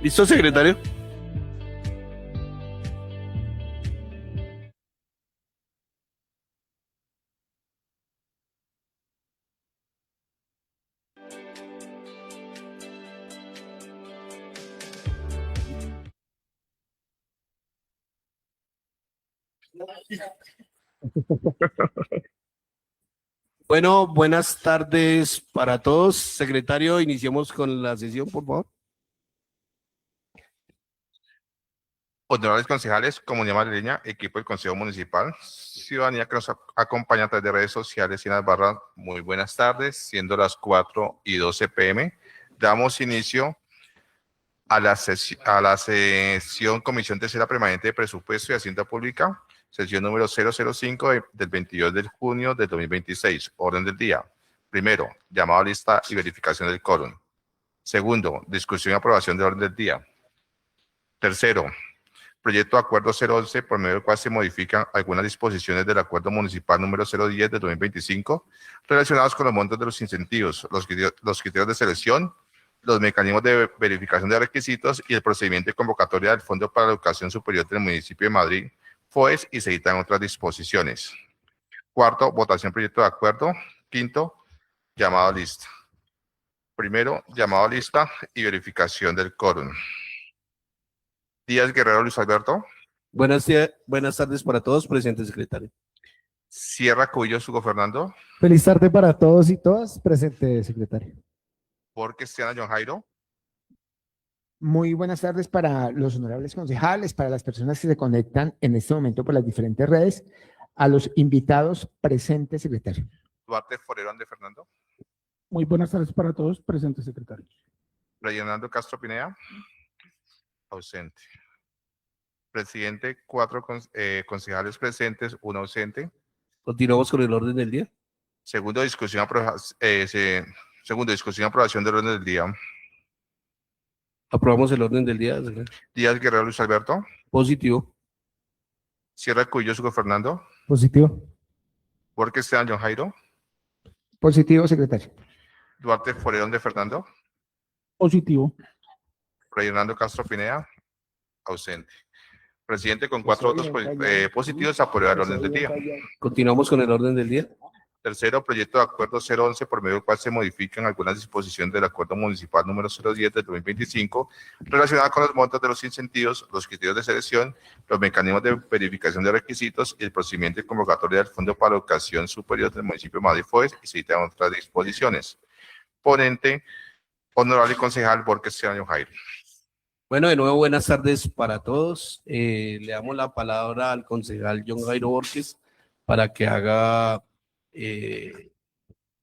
¿Listo, secretario? Bueno, buenas tardes para todos. Secretario, iniciemos con la sesión, por favor. Honorables concejales, comunidad madrileña, equipo del Consejo Municipal, ciudadanía que nos acompaña a través de redes sociales y en las barras, muy buenas tardes, siendo las 4:12 p.m. Damos inicio a la sesión Comisión Tercera Permanente de Presupuesto y Hacienda Pública, sesión número 005 del 22 de junio del 2026. Orden del día. Primero, llamado a lista y verificación del quórum. Segundo, discusión y aprobación del orden del día. Tercero, proyecto de acuerdo 011 por medio del cual se modifican algunas disposiciones del acuerdo municipal número 010 de 2025 relacionados con los montos de los incentivos, los criterios de selección, los mecanismos de verificación de requisitos y el procedimiento de convocatoria del Fondo para la Educación Superior del municipio de Madrid, FOES, y se editan otras disposiciones. Cuarto, votación proyecto de acuerdo. Quinto, llamado a lista. Primero, llamado a lista y verificación del quórum. Díaz Guerrero Luis Alberto. Buenas tardes para todos, presente, secretario. Sierra Cubillos Hugo Fernando. Feliz tarde para todos y todas. Presente, secretario. Borges Cristiana John Jairo. Muy buenas tardes para los honorables concejales, para las personas que se conectan en este momento por las diferentes redes, a los invitados presentes, secretario. Duarte Forero Ande Fernando. Muy buenas tardes para todos, presente, secretario. Fernando Castro Pineda. Ausente. Presidente, 4 concejales presentes, 1 ausente. Continuamos con el orden del día. Segundo, discusión y aprobación del orden del día. Aprobamos el orden del día, secretario. Díaz Guerrero Luis Alberto. Positivo. Sierra Cubillos Hugo Fernando. Positivo. Borges Cristiana John Jairo. Positivo, secretario. Duarte Forero Ande Fernando. Positivo. Fernando Castro Pineda. Ausente. Presidente, con 4 votos positivos, aprueba el orden del día. Continuamos con el orden del día. Tercero, proyecto de acuerdo 011 por medio del cual se modifican algunas disposiciones del acuerdo municipal número 010 del 2025 relacionadas con los montos de los incentivos, los criterios de selección, los mecanismos de verificación de requisitos y el procedimiento de convocatoria del Fondo para la Educación Superior del municipio de Madrid, FOES, y se citan otras disposiciones. Ponente, honorable concejal Borges Cristiano Jairo. Bueno, de nuevo, buenas tardes para todos. Le damos la palabra al concejal John Jairo Borges para que haga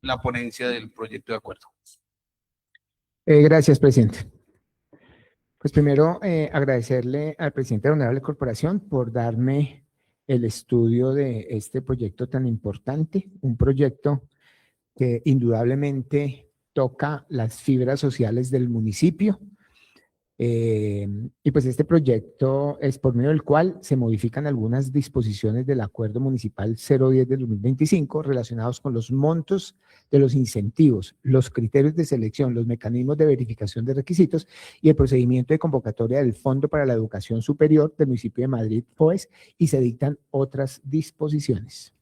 la ponencia del proyecto de acuerdo. Gracias, presidente. Pues primero, agradecerle al presidente de la Honorable Corporación por darme el estudio de este proyecto tan importante, un proyecto que indudablemente toca las fibras sociales del municipio. Y pues este proyecto es por medio del cual se modifican algunas disposiciones del Acuerdo Municipal 010 del 2025 relacionados con los montos de los incentivos, los criterios de selección, los mecanismos de verificación de requisitos y el procedimiento de convocatoria del Fondo para la Educación Superior del municipio de Madrid, FOES, y se dictan otras disposiciones.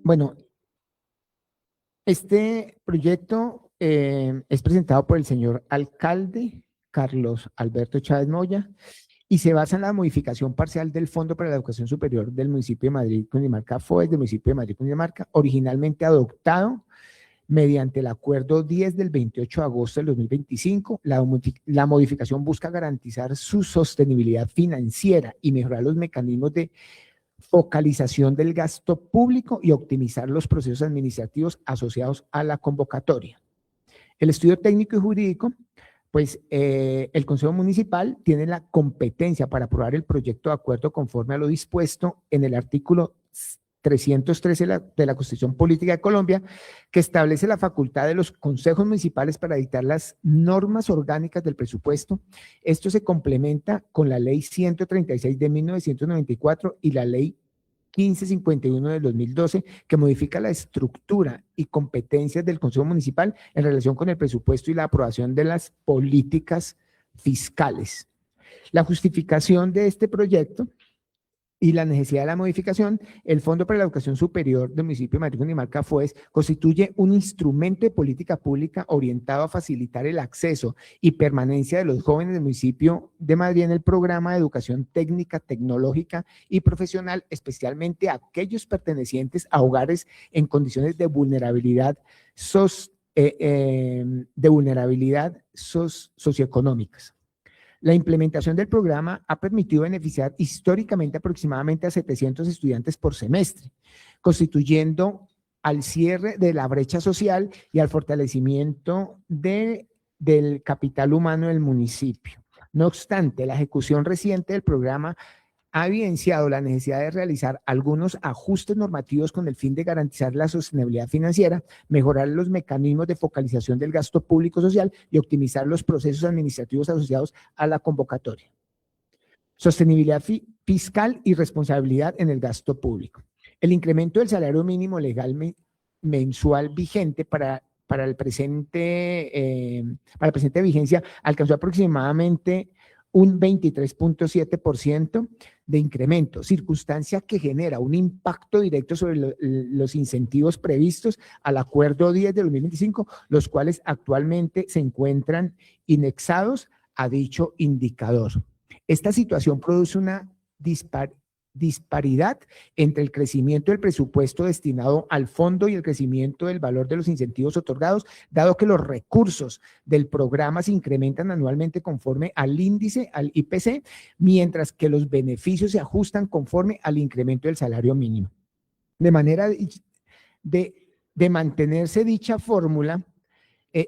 Bueno, este proyecto es presentado por el señor alcalde Carlos Alberto Chávez Moya y se basa en la modificación parcial del Fondo para la Educación Superior del municipio de Madrid, Cundinamarca, FOES, del municipio de Madrid, Cundinamarca, originalmente adoptado mediante el acuerdo 10 del 28 de agosto del 2025. La modificación busca garantizar su sostenibilidad financiera y mejorar los mecanismos de focalización del gasto público y optimizar los procesos administrativos asociados a la convocatoria. El estudio técnico y jurídico, pues el Consejo Municipal tiene la competencia para aprobar el proyecto de acuerdo conforme a lo dispuesto en el artículo 313 de la Constitución Política de Colombia, que establece la facultad de los consejos municipales para dictar las normas orgánicas del presupuesto. Esto se complementa con la Ley 136 de 1994 y la Ley 1551 del 2012, que modifica la estructura y competencias del Consejo Municipal en relación con el presupuesto y la aprobación de las políticas fiscales. La justificación de este proyecto y la necesidad de la modificación: el Fondo para la Educación Superior del municipio de Madrid, Cundinamarca, FOES, constituye un instrumento de política pública orientado a facilitar el acceso y permanencia de los jóvenes del municipio de Madrid en el programa de educación técnica, tecnológica y profesional, especialmente a aquellos pertenecientes a hogares en condiciones de vulnerabilidad socioeconómicas. La implementación del programa ha permitido beneficiar históricamente aproximadamente a 700 estudiantes por semestre, constituyendo al cierre de la brecha social y al fortalecimiento del capital humano del municipio. No obstante, la ejecución reciente del programa ha evidenciado la necesidad de realizar algunos ajustes normativos con el fin de garantizar la sostenibilidad financiera, mejorar los mecanismos de focalización del gasto público social y optimizar los procesos administrativos asociados a la convocatoria. Sostenibilidad fiscal y responsabilidad en el gasto público. El incremento del salario mínimo legal mensual vigente para la presente vigencia alcanzó aproximadamente un 23.7% de incremento, circunstancia que genera un impacto directo sobre los incentivos previstos al Acuerdo 10 de 2025, los cuales actualmente se encuentran indexados a dicho indicador. Esta situación produce una disparidad entre el crecimiento del presupuesto destinado al fondo y el crecimiento del valor de los incentivos otorgados, dado que los recursos del programa se incrementan anualmente conforme al índice, al IPC, mientras que los beneficios se ajustan conforme al incremento del salario mínimo. De manera de mantenerse dicha fórmula,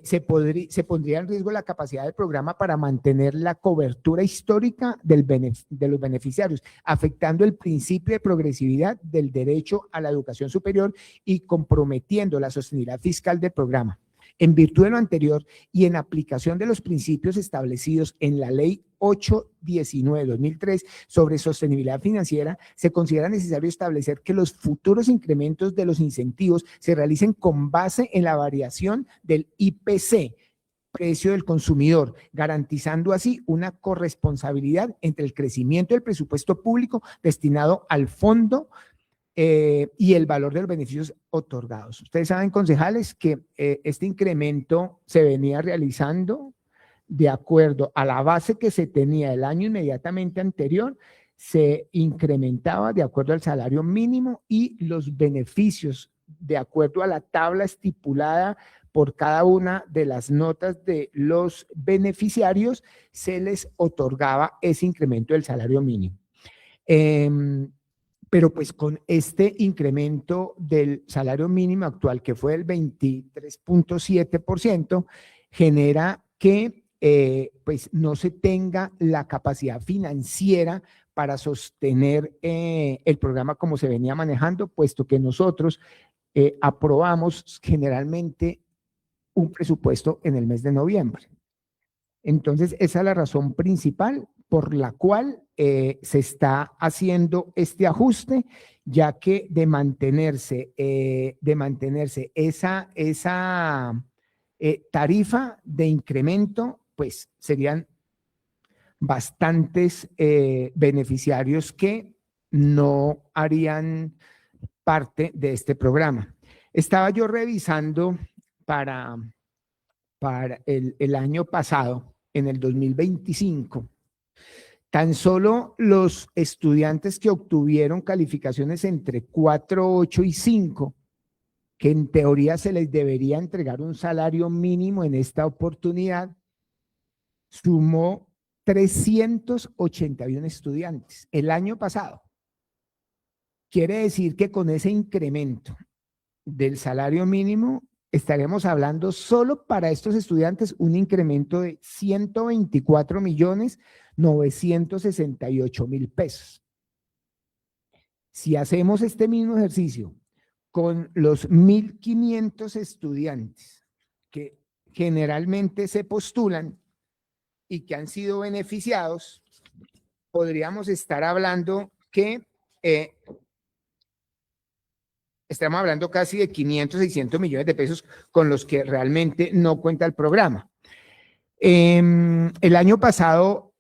se pondría en riesgo la capacidad del programa para mantener la cobertura histórica de los beneficiarios, afectando el principio de progresividad del derecho a la educación superior y comprometiendo la sostenibilidad fiscal del programa. En virtud de lo anterior y en aplicación de los principios establecidos en la Ley 819/2003 sobre sostenibilidad financiera, se considera necesario establecer que los futuros incrementos de los incentivos se realicen con base en la variación del IPC, precio del consumidor, garantizando así una corresponsabilidad entre el crecimiento del presupuesto público destinado al fondo y el valor de los beneficios otorgados. Ustedes saben, concejales, que este incremento se venía realizando de acuerdo a la base que se tenía el año inmediatamente anterior, se incrementaba de acuerdo al salario mínimo y los beneficios de acuerdo a la tabla estipulada por cada una de las notas de los beneficiarios, se les otorgaba ese incremento del salario mínimo. Pero pues con este incremento del salario mínimo actual, que fue el 23.7%, genera que pues no se tenga la capacidad financiera para sostener el programa como se venía manejando, puesto que nosotros aprobamos generalmente un presupuesto en el mes de noviembre. Entonces, esa es la razón principal por la cual se está haciendo este ajuste, ya que de mantenerse esa tarifa de incremento, pues serían bastantes beneficiarios que no harían parte de este programa. Estaba yo revisando para el año pasado, en el 2025, tan solo los estudiantes que obtuvieron calificaciones entre 4, 8 y 5, que en teoría se les debería entregar un salario mínimo en esta oportunidad, sumó 381 estudiantes el año pasado. Quiere decir que con ese incremento del salario mínimo estaremos hablando solo para estos estudiantes un incremento de 124.968.000 pesos. Si hacemos este mismo ejercicio con los 1.500 estudiantes que generalmente se postulan y que han sido beneficiados, podríamos estar hablando que estamos hablando casi de 500, 600 millones de pesos con los que realmente no cuenta el programa. El año pasado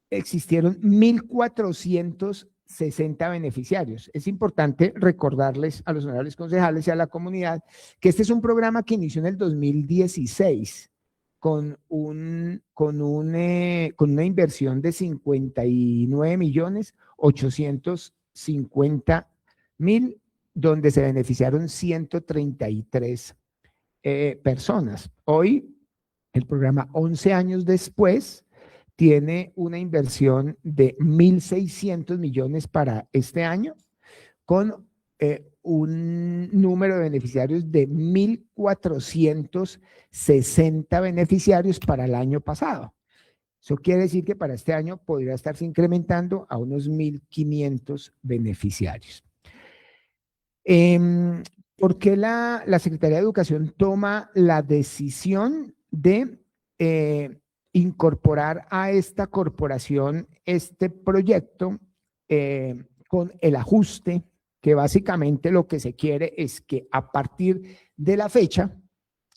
existieron 1.460 beneficiarios. Es importante recordarles a los honorables concejales y a la comunidad que este es un programa que inició en el 2016 con una inversión de 59.850.000, donde se beneficiaron 133 personas. Hoy, el programa, 11 años después, tiene una inversión de 1.600 millones para este año, con un número de beneficiarios de 1.460 beneficiarios para el año pasado. Eso quiere decir que para este año podría estarse incrementando a unos 1.500 beneficiarios. ¿Por qué la Secretaría de Educación toma la decisión de incorporar a esta corporación este proyecto con el ajuste, que básicamente lo que se quiere es que a partir de la fecha,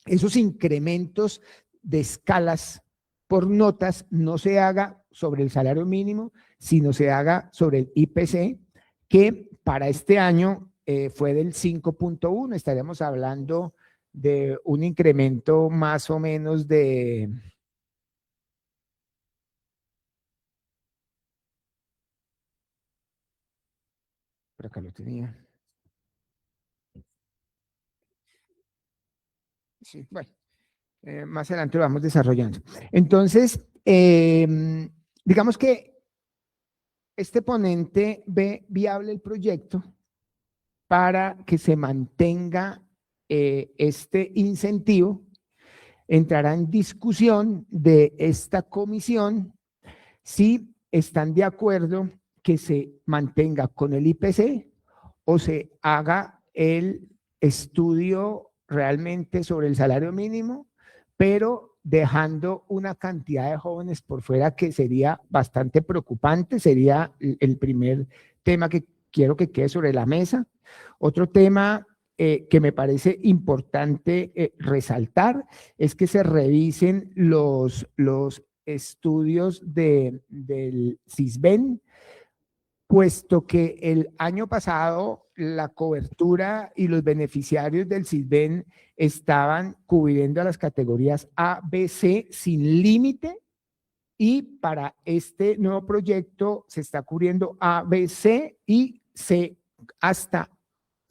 esos incrementos de escalas por notas no se haga sobre el salario mínimo, sino se haga sobre el IPC, que para este año fue del 5.1, estaríamos hablando de un incremento más o menos de... Por acá lo tenía. Sí, bueno, más adelante lo vamos desarrollando. Entonces, digamos que este ponente ve viable el proyecto para que se mantenga este incentivo. Entrará en discusión de esta comisión si están de acuerdo que se mantenga con el IPC o se haga el estudio realmente sobre el salario mínimo, pero dejando una cantidad de jóvenes por fuera que sería bastante preocupante. Sería el primer tema que quiero que quede sobre la mesa. Otro tema que me parece importante resaltar es que se revisen los estudios del CISBEN, puesto que el año pasado la cobertura y los beneficiarios del CISBEN estaban cubriendo a las categorías A, B, C sin límite, y para este nuevo proyecto se está cubriendo A, B, C y C hasta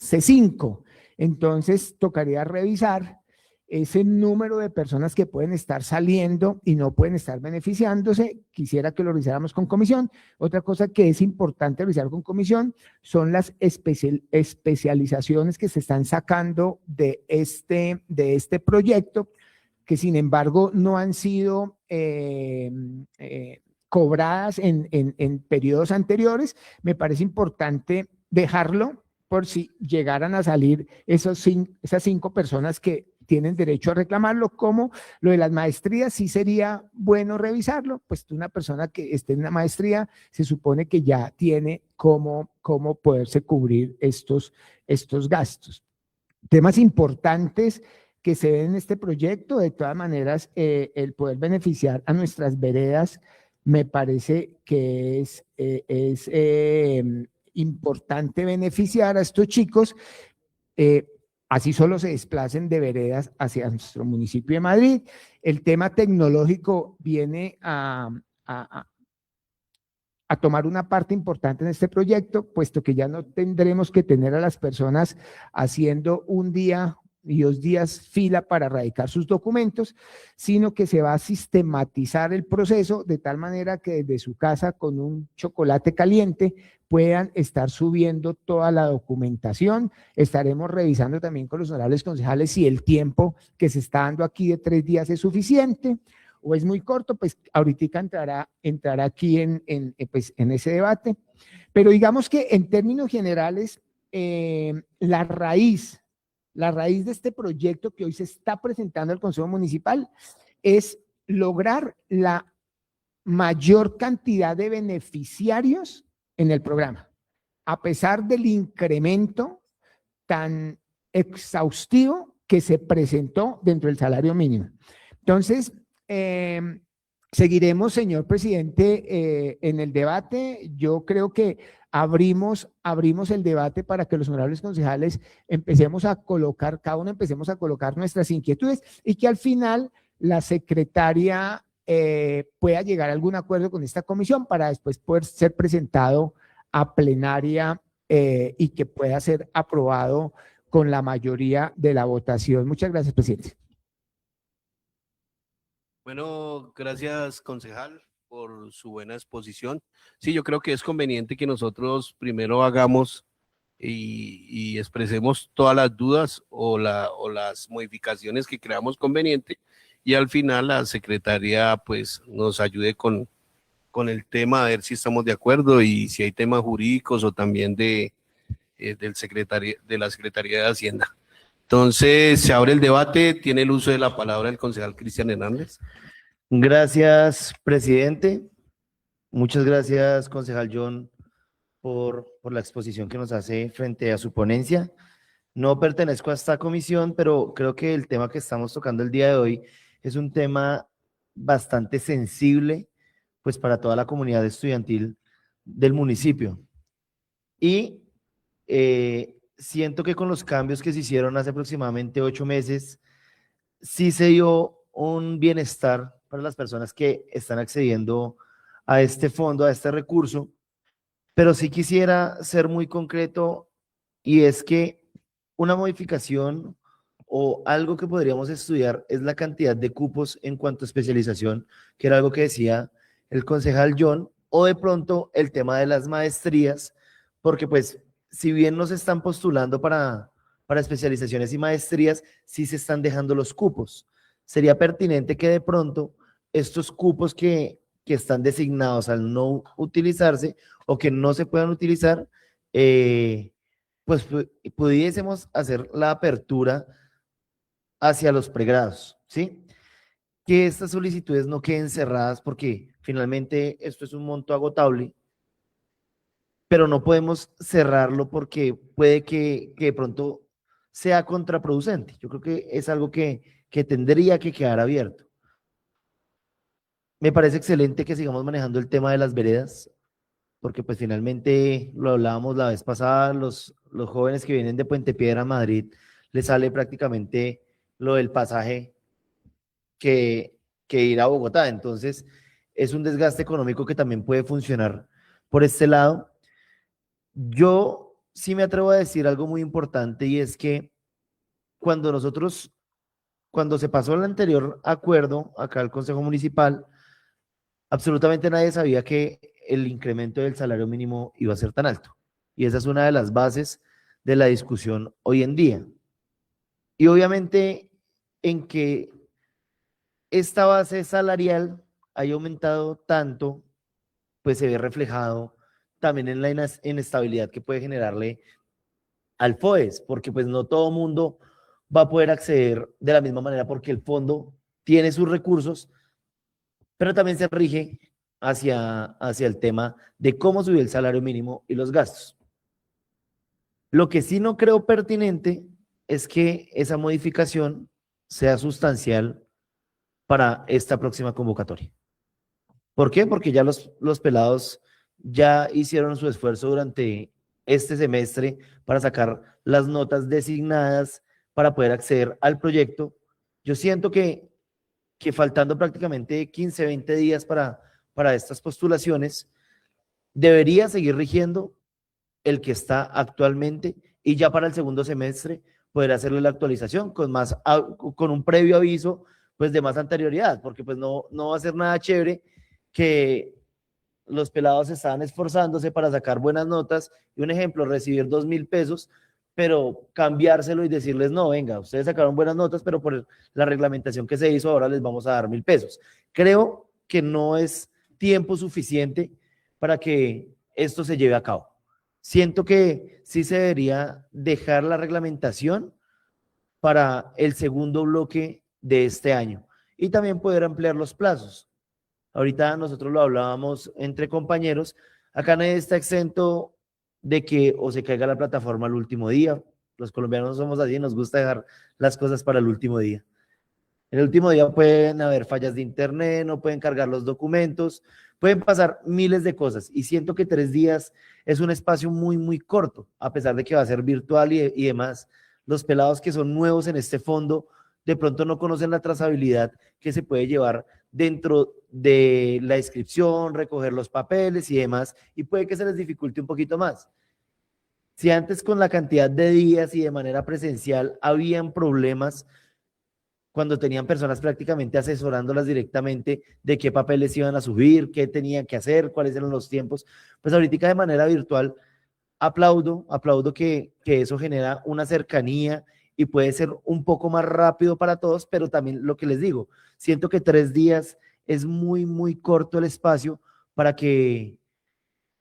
C5. Entonces tocaría revisar ese número de personas que pueden estar saliendo y no pueden estar beneficiándose. Quisiera que lo revisáramos con comisión. Otra cosa que es importante revisar con comisión son las especializaciones que se están sacando de este proyecto, que sin embargo no han sido cobradas en periodos anteriores. Me parece importante dejarlo por si llegaran a salir esas 5 personas que tienen derecho a reclamarlo. Como lo de las maestrías, sí sería bueno revisarlo, pues una persona que esté en una maestría se supone que ya tiene cómo poderse cubrir estos gastos. Temas importantes que se ven en este proyecto, de todas maneras, el poder beneficiar a nuestras veredas me parece que es importante beneficiar a estos chicos, así solo se desplacen de veredas hacia nuestro municipio de Madrid. El tema tecnológico viene a tomar una parte importante en este proyecto, puesto que ya no tendremos que tener a las personas haciendo un día y 2 días fila para radicar sus documentos, sino que se va a sistematizar el proceso de tal manera que desde su casa con un chocolate caliente puedan estar subiendo toda la documentación. Estaremos revisando también con los honorables concejales si el tiempo que se está dando aquí de 3 días es suficiente o es muy corto. Pues ahorita entrará aquí en ese debate. Pero digamos que en términos generales, la raíz de este proyecto que hoy se está presentando al Consejo Municipal es lograr la mayor cantidad de beneficiarios en el programa. A pesar del incremento tan exhaustivo que se presentó dentro del salario mínimo. Entonces, seguiremos, señor presidente, en el debate. Yo creo que abrimos el debate para que los honorables concejales empecemos a colocar, cada uno empecemos a colocar nuestras inquietudes y que al final la secretaria pueda llegar a algún acuerdo con esta comisión para después poder ser presentado a plenaria y que pueda ser aprobado con la mayoría de la votación. Muchas gracias, presidente. Bueno, gracias, concejal, por su buena exposición. Sí, yo creo que es conveniente que nosotros primero hagamos y expresemos todas las dudas o las modificaciones que creamos conveniente y al final la secretaria pues nos ayude con el tema, a ver si estamos de acuerdo y si hay temas jurídicos o también de la Secretaría de Hacienda. Entonces, se abre el debate, tiene el uso de la palabra el concejal Cristian Hernández. Gracias, presidente. Muchas gracias, concejal John, por la exposición que nos hace frente a su ponencia. No pertenezco a esta comisión, pero creo que el tema que estamos tocando el día de hoy es un tema bastante sensible, pues para toda la comunidad estudiantil del municipio. Y siento que con los cambios que se hicieron hace aproximadamente 8 meses, sí se dio un bienestar para las personas que están accediendo a este fondo, a este recurso, pero sí quisiera ser muy concreto y es que una modificación o algo que podríamos estudiar es la cantidad de cupos en cuanto a especialización, que era algo que decía el concejal John, o de pronto el tema de las maestrías, porque pues si bien nos están postulando para especializaciones y maestrías, sí se están dejando los cupos. Sería pertinente que de pronto estos cupos que están designados al no utilizarse o que no se puedan utilizar, pues pudiésemos hacer la apertura hacia los pregrados, ¿sí? Que estas solicitudes no queden cerradas porque finalmente esto es un monto agotable, pero no podemos cerrarlo porque puede que de pronto sea contraproducente. Yo creo que es algo que tendría que quedar abierto. Me parece excelente que sigamos manejando el tema de las veredas, porque pues finalmente lo hablábamos la vez pasada, los jóvenes que vienen de Puente Piedra a Madrid, les sale prácticamente lo del pasaje que ir a Bogotá. Entonces, es un desgaste económico que también puede funcionar por este lado. Yo sí me atrevo a decir algo muy importante y es que cuando se pasó el anterior acuerdo acá al Consejo Municipal, absolutamente nadie sabía que el incremento del salario mínimo iba a ser tan alto. Y esa es una de las bases de la discusión hoy en día. Y obviamente en que esta base salarial haya aumentado tanto, pues se ve reflejado también en la inestabilidad que puede generarle al FOES, porque pues no todo mundo va a poder acceder de la misma manera porque el fondo tiene sus recursos, pero también se rige hacia el tema de cómo subir el salario mínimo y los gastos. Lo que sí no creo pertinente es que esa modificación sea sustancial para esta próxima convocatoria. ¿Por qué? Porque ya los pelados ya hicieron su esfuerzo durante este semestre para sacar las notas designadas para poder acceder al proyecto. Yo siento que faltando prácticamente 15, 20 días para estas postulaciones, debería seguir rigiendo el que está actualmente y ya para el segundo semestre poder hacerle la actualización con un previo aviso pues de más anterioridad, porque pues no va a ser nada chévere que los pelados estaban esforzándose para sacar buenas notas y un ejemplo, recibir 2,000 pesos, pero cambiárselo y decirles, no, venga, ustedes sacaron buenas notas, pero por la reglamentación que se hizo ahora les vamos a dar 1,000 pesos. Creo que no es tiempo suficiente para que esto se lleve a cabo. Siento que sí se debería dejar la reglamentación para el segundo bloque de este año y también poder ampliar los plazos. Ahorita nosotros lo hablábamos entre compañeros, acá nadie está exento de que o se caiga la plataforma al último día, Los colombianos somos así, nos gusta dejar las cosas para el último día. En el último día pueden haber fallas de internet, no pueden cargar los documentos, pueden pasar miles de cosas y siento que 3 días es un espacio muy, muy corto, a pesar de que va a ser virtual y demás. Los pelados que son nuevos en este fondo de pronto no conocen la trazabilidad que se puede llevar dentro de la inscripción, recoger los papeles y demás, y puede que se les dificulte un poquito más. Si antes con la cantidad de días y de manera presencial habían problemas, cuando tenían personas prácticamente asesorándolas directamente de qué papeles iban a subir, qué tenían que hacer, cuáles eran los tiempos, pues ahorita de manera virtual aplaudo que eso genera una cercanía y puede ser un poco más rápido para todos, pero también lo que les digo, siento que 3 días es muy, muy corto el espacio para que,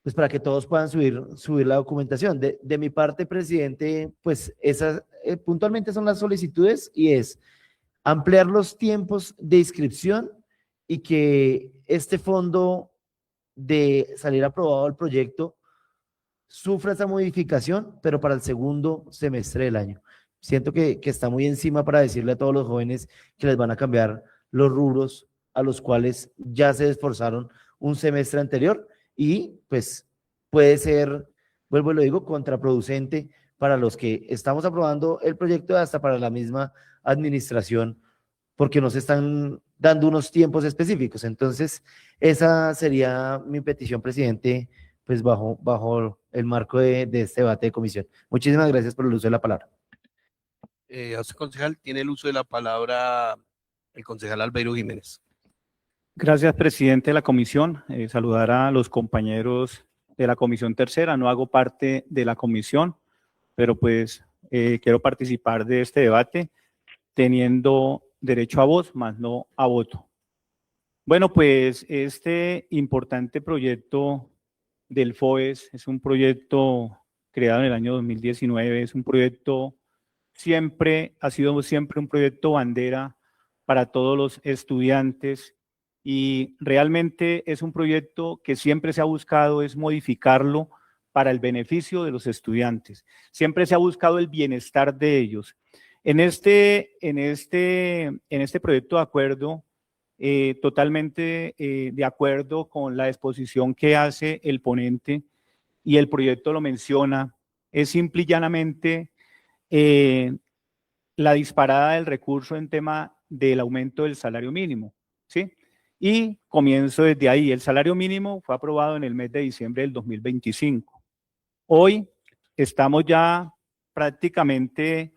pues para que todos puedan subir la documentación. De mi parte, presidente, pues esas puntualmente son las solicitudes y es ampliar los tiempos de inscripción y que este fondo de salir aprobado el proyecto sufra esa modificación, pero para el segundo semestre del año. Siento que está muy encima para decirle a todos los jóvenes que les van a cambiar los rubros a los cuales ya se esforzaron un semestre anterior y pues puede ser, vuelvo y lo digo, contraproducente para los que estamos aprobando el proyecto hasta para la misma administración porque nos están dando unos tiempos específicos. Entonces, esa sería mi petición, presidente, pues bajo el marco de este debate de comisión. Muchísimas gracias por el uso de la palabra. A usted, concejal, tiene el uso de la palabra el concejal Albeiro Jiménez. Gracias, presidente de la comisión. Saludar a los compañeros de la comisión tercera. No hago parte de la comisión, pero pues quiero participar de este debate teniendo derecho a voz, más no a voto. Bueno, pues este importante proyecto del FOES es un proyecto creado en el año 2019, es un proyecto ha sido siempre un proyecto bandera para todos los estudiantes y realmente es un proyecto que siempre se ha buscado es modificarlo para el beneficio de los estudiantes. Siempre se ha buscado el bienestar de ellos. En este proyecto de acuerdo, totalmente de acuerdo con la exposición que hace el ponente y el proyecto lo menciona, es simple y llanamente la disparada del recurso en tema del aumento del salario mínimo, ¿sí? Y comienzo desde ahí. El salario mínimo fue aprobado en el mes de diciembre del 2025. Hoy estamos ya prácticamente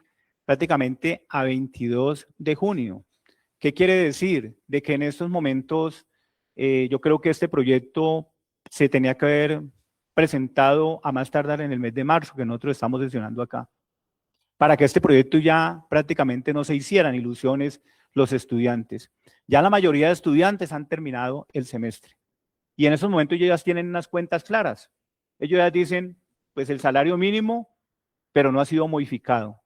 a 22 de junio. ¿Qué quiere decir? De que en estos momentos yo creo que este proyecto se tenía que haber presentado a más tardar en el mes de marzo, que nosotros estamos sesionando acá, para que este proyecto ya prácticamente no se hicieran ilusiones los estudiantes. Ya la mayoría de estudiantes han terminado el semestre y en esos momentos ellos ya tienen unas cuentas claras. Ellos ya dicen, pues el salario mínimo, pero no ha sido modificado.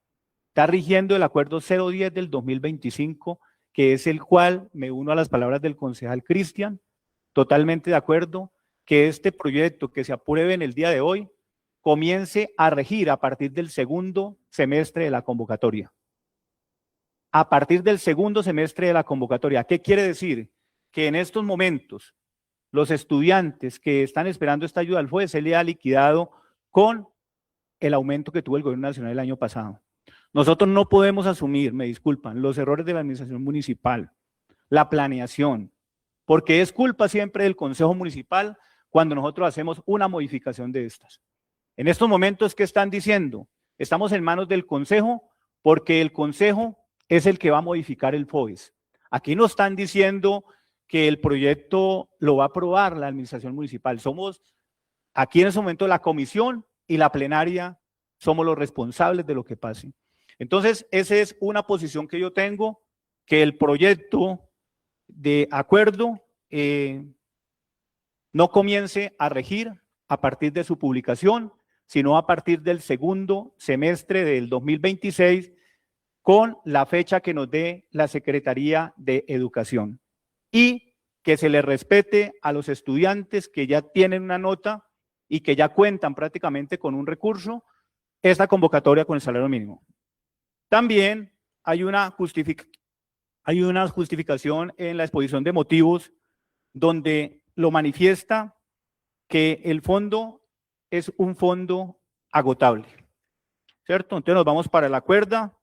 Está rigiendo el acuerdo 010 del 2025, que es el cual, me uno a las palabras del concejal Cristian, totalmente de acuerdo, que este proyecto que se apruebe en el día de hoy comience a regir a partir del segundo semestre de la convocatoria. A partir del segundo semestre de la convocatoria. ¿Qué quiere decir? Que en estos momentos los estudiantes que están esperando esta ayuda al FOES se le ha liquidado con el aumento que tuvo el gobierno nacional el año pasado. Nosotros no podemos asumir, me disculpan, los errores de la administración municipal, la planeación, porque es culpa siempre del Consejo Municipal cuando nosotros hacemos una modificación de estas. En estos momentos, ¿qué están diciendo? Estamos en manos del Consejo porque el Consejo es el que va a modificar el FOES. Aquí no están diciendo que el proyecto lo va a aprobar la administración municipal. Somos aquí en ese momento la comisión y la plenaria somos los responsables de lo que pase. Entonces, esa es una posición que yo tengo, que el proyecto de acuerdo no comience a regir a partir de su publicación, sino a partir del segundo semestre del 2026, con la fecha que nos dé la Secretaría de Educación. Y que se le respete a los estudiantes que ya tienen una nota y que ya cuentan prácticamente con un recurso, esta convocatoria con el salario mínimo. También hay una justificación en la exposición de motivos donde lo manifiesta que el fondo es un fondo agotable, ¿cierto? Entonces nos vamos para la cuerda,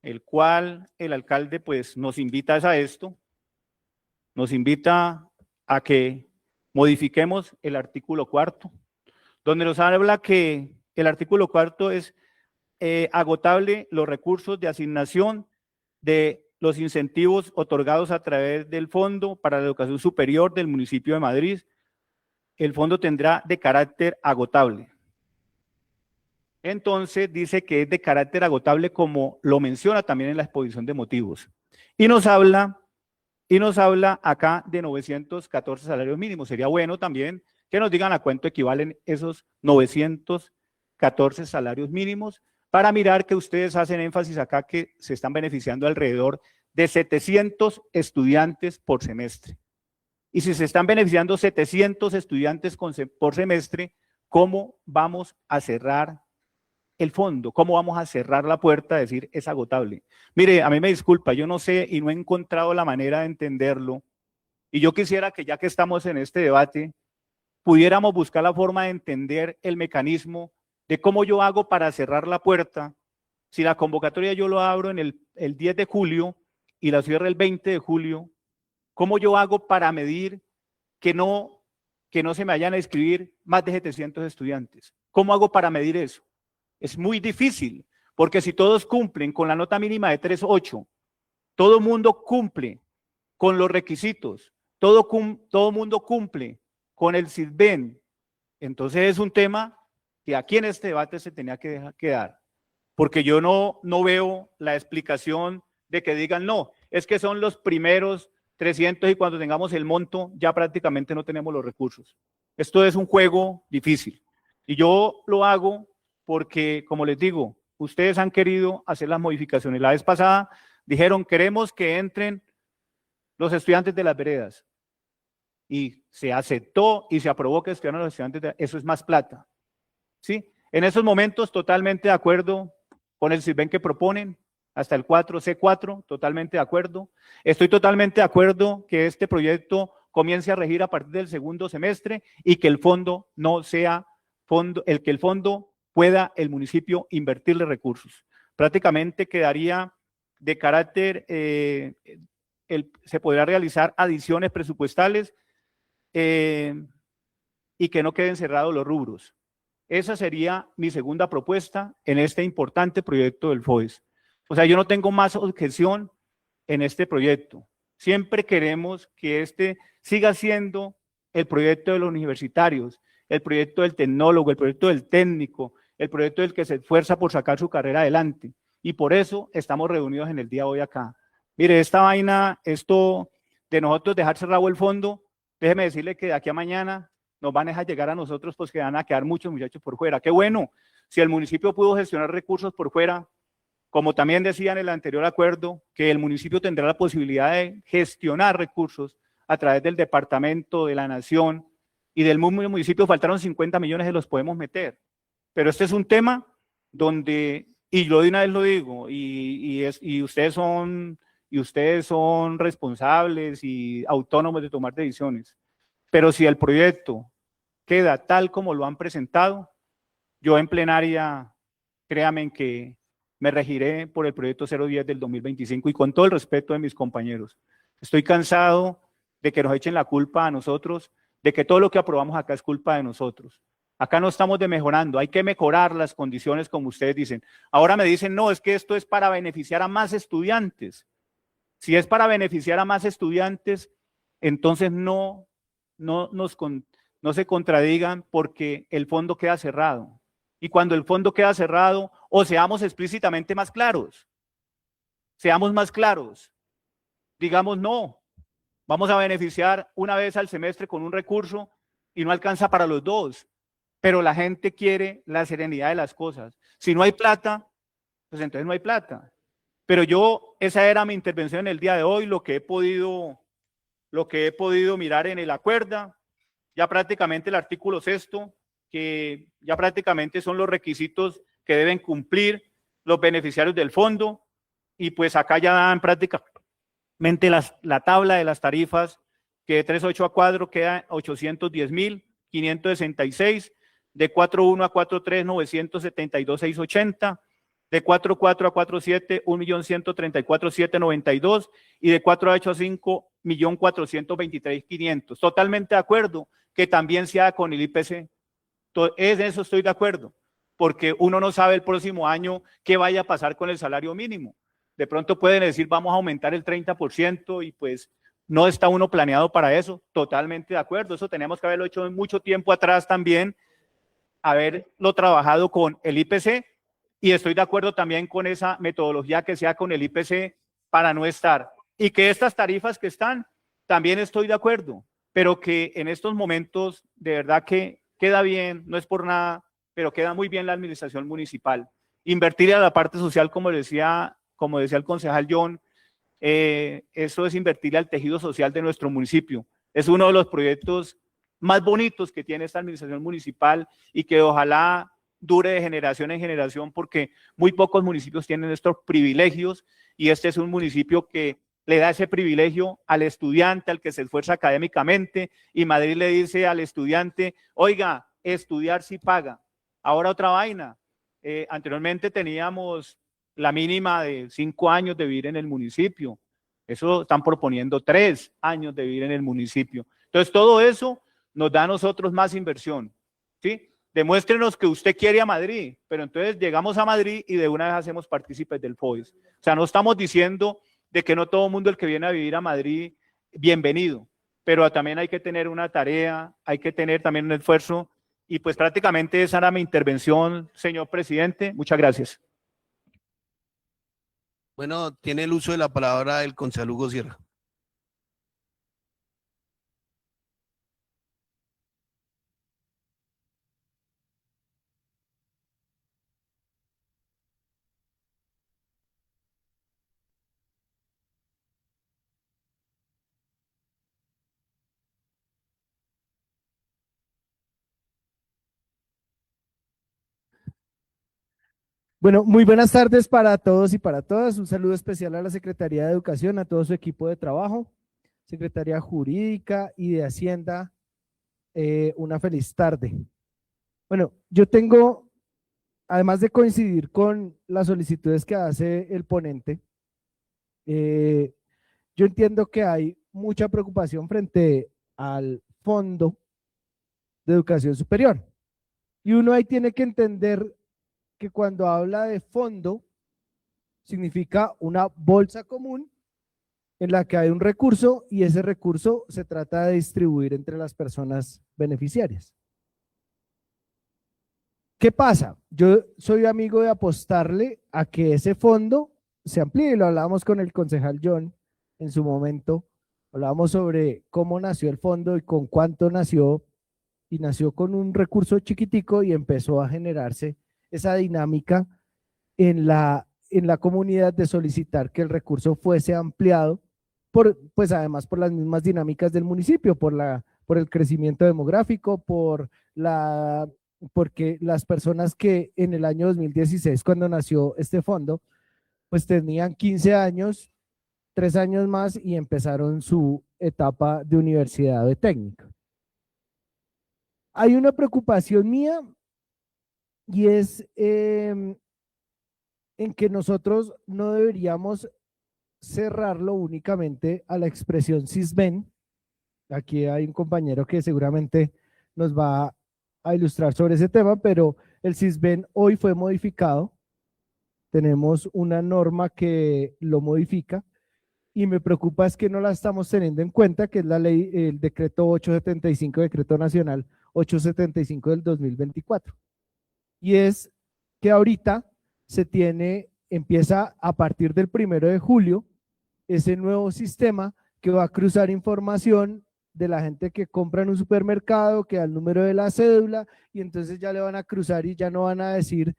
el cual el alcalde pues nos invita a esto, nos invita a que modifiquemos el artículo 4, donde nos habla que el artículo 4 es agotable los recursos de asignación de los incentivos otorgados a través del Fondo para la Educación Superior del municipio de Madrid. El fondo tendrá de carácter agotable. Entonces dice que es de carácter agotable como lo menciona también en la exposición de motivos. Y nos habla acá de 914 salarios mínimos. Sería bueno también que nos digan a cuánto equivalen esos 914 salarios mínimos para mirar que ustedes hacen énfasis acá que se están beneficiando alrededor de 700 estudiantes por semestre. Y si se están beneficiando 700 estudiantes por semestre, ¿cómo vamos a cerrar el fondo? ¿Cómo vamos a cerrar la puerta a decir es agotable? Mire, a mí me disculpa, yo no sé y no he encontrado la manera de entenderlo. Y yo quisiera que ya que estamos en este debate, pudiéramos buscar la forma de entender el mecanismo de cómo yo hago para cerrar la puerta. Si la convocatoria yo lo abro en el 10 de julio y la cierro el 20 de julio, ¿cómo yo hago para medir que no se me vayan a inscribir más de 700 estudiantes? ¿Cómo hago para medir eso? Es muy difícil, porque si todos cumplen con la nota mínima de 3.8, todo mundo cumple con los requisitos, todo mundo cumple con el SISBEN, entonces es un tema que aquí en este debate se tenía que dar, porque yo no veo la explicación de que digan, no, es que son los primeros 300 y cuando tengamos el monto ya prácticamente no tenemos los recursos. Esto es un juego difícil y yo lo hago porque, como les digo, ustedes han querido hacer las modificaciones. La vez pasada dijeron, queremos que entren los estudiantes de las veredas y se aceptó y se aprobó que estuvieran los estudiantes, eso es más plata, ¿sí? En esos momentos totalmente de acuerdo con el SISBEN que proponen, hasta el 4C4, totalmente de acuerdo. Estoy totalmente de acuerdo que este proyecto comience a regir a partir del segundo semestre y que el fondo no sea que el fondo pueda el municipio invertirle recursos. Prácticamente quedaría de carácter, se podrá realizar adiciones presupuestales y que no queden cerrados los rubros. Esa sería mi segunda propuesta en este importante proyecto del FOES. O sea, yo no tengo más objeción en este proyecto. Siempre queremos que este siga siendo el proyecto de los universitarios, el proyecto del tecnólogo, el proyecto del técnico, el proyecto del que se esfuerza por sacar su carrera adelante. Y por eso estamos reunidos en el día de hoy acá. Mire, esta vaina, esto de nosotros dejar cerrado el fondo, déjeme decirle que de aquí a mañana nos van a dejar llegar a nosotros, pues que van a quedar muchos muchachos por fuera. Qué bueno, si el municipio pudo gestionar recursos por fuera, como también decía en el anterior acuerdo, que el municipio tendrá la posibilidad de gestionar recursos a través del departamento, de la nación y del municipio, faltaron 50 millones, se los podemos meter. Pero este es un tema donde, y yo de una vez lo digo, y ustedes son responsables y autónomos de tomar decisiones. Pero si el proyecto queda tal como lo han presentado, yo en plenaria, créanme que me regiré por el proyecto 010 del 2025 y con todo el respeto de mis compañeros. Estoy cansado de que nos echen la culpa a nosotros, de que todo lo que aprobamos acá es culpa de nosotros. Acá no estamos mejorando, hay que mejorar las condiciones como ustedes dicen. Ahora me dicen, no, es que esto es para beneficiar a más estudiantes. Si es para beneficiar a más estudiantes, entonces no se contradigan porque el fondo queda cerrado. Y cuando el fondo queda cerrado, o seamos explícitamente más claros, seamos más claros, digamos no, vamos a beneficiar una vez al semestre con un recurso y no alcanza para los dos, pero la gente quiere la serenidad de las cosas. Si no hay plata, pues entonces no hay plata. Pero esa era mi intervención en el día de hoy, lo que he podido mirar en el acuerdo, ya prácticamente el artículo 6, que ya prácticamente son los requisitos que que deben cumplir los beneficiarios del fondo, y pues acá ya dan prácticamente la tabla de las tarifas, que de 3.8 a 4 queda 810.566, de 4.1 a 4.3, 972.680, de 4.4 a 4.7, 1.134.792, y de 4.8 a 5, 1.423.500. Totalmente de acuerdo que también se haga con el IPC. En eso estoy de acuerdo, porque uno no sabe el próximo año qué vaya a pasar con el salario mínimo. De pronto pueden decir, vamos a aumentar el 30%, y pues no está uno planeado para eso. Totalmente de acuerdo, eso teníamos que haberlo hecho mucho tiempo atrás también, haberlo trabajado con el IPC, y estoy de acuerdo también con esa metodología que sea con el IPC para no estar. Y que estas tarifas que están, también estoy de acuerdo, pero que en estos momentos de verdad que queda bien, no es por nada, pero queda muy bien la administración municipal. Invertir a la parte social, como decía el concejal John, eso es invertir al tejido social de nuestro municipio. Es uno de los proyectos más bonitos que tiene esta administración municipal, y que ojalá dure de generación en generación, porque muy pocos municipios tienen estos privilegios, y este es un municipio que le da ese privilegio al estudiante, al que se esfuerza académicamente, y Madrid le dice al estudiante, oiga, estudiar sí paga. Ahora otra vaina, anteriormente teníamos la mínima de 5 años de vivir en el municipio, eso están proponiendo 3 años de vivir en el municipio. Entonces todo eso nos da a nosotros más inversión, ¿sí? Demuéstrenos que usted quiere a Madrid, pero entonces llegamos a Madrid y de una vez hacemos partícipes del FOES. O sea, no estamos diciendo de que no todo el mundo el que viene a vivir a Madrid, bienvenido, pero también hay que tener una tarea, hay que tener también un esfuerzo, y pues prácticamente esa era mi intervención, señor presidente. Muchas gracias. Bueno, tiene el uso de la palabra el concejal Hugo Sierra. Bueno, muy buenas tardes para todos y para todas. Un saludo especial a la Secretaría de Educación, a todo su equipo de trabajo, Secretaría Jurídica y de Hacienda. Una feliz tarde. Bueno, yo tengo, además de coincidir con las solicitudes que hace el ponente, yo entiendo que hay mucha preocupación frente al Fondo de Educación Superior. Y uno ahí tiene que entender que cuando habla de fondo, significa una bolsa común en la que hay un recurso, y ese recurso se trata de distribuir entre las personas beneficiarias. ¿Qué pasa? Yo soy amigo de apostarle a que ese fondo se amplíe, y lo hablábamos con el concejal John en su momento. Hablábamos sobre cómo nació el fondo y con cuánto nació, y nació con un recurso chiquitico y empezó a generarse esa dinámica en la comunidad de solicitar que el recurso fuese ampliado, pues además por las mismas dinámicas del municipio, por el crecimiento demográfico, porque las personas que en el año 2016, cuando nació este fondo, pues tenían 15 años, 3 años más, y empezaron su etapa de universidad o de técnica. Hay una preocupación mía, y es en que nosotros no deberíamos cerrarlo únicamente a la expresión Sisbén. Aquí hay un compañero que seguramente nos va a ilustrar sobre ese tema, pero el Sisbén hoy fue modificado. Tenemos una norma que lo modifica, y me preocupa es que no la estamos teniendo en cuenta, que es la ley, el decreto 875, decreto nacional 875 del 2024. Y es que ahorita empieza a partir del 1 de julio, ese nuevo sistema que va a cruzar información de la gente que compra en un supermercado, que da el número de la cédula, y entonces ya le van a cruzar y ya no van a decir,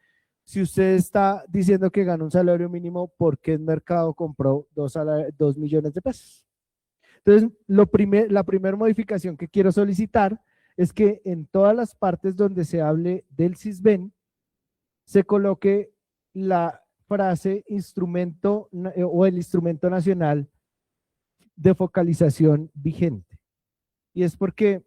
si usted está diciendo que gana un salario mínimo, ¿por qué el mercado compró 2 millones de pesos? Entonces, la primera modificación que quiero solicitar es que en todas las partes donde se hable del Sisbén, se coloque la frase instrumento o el instrumento nacional de focalización vigente. Y es porque,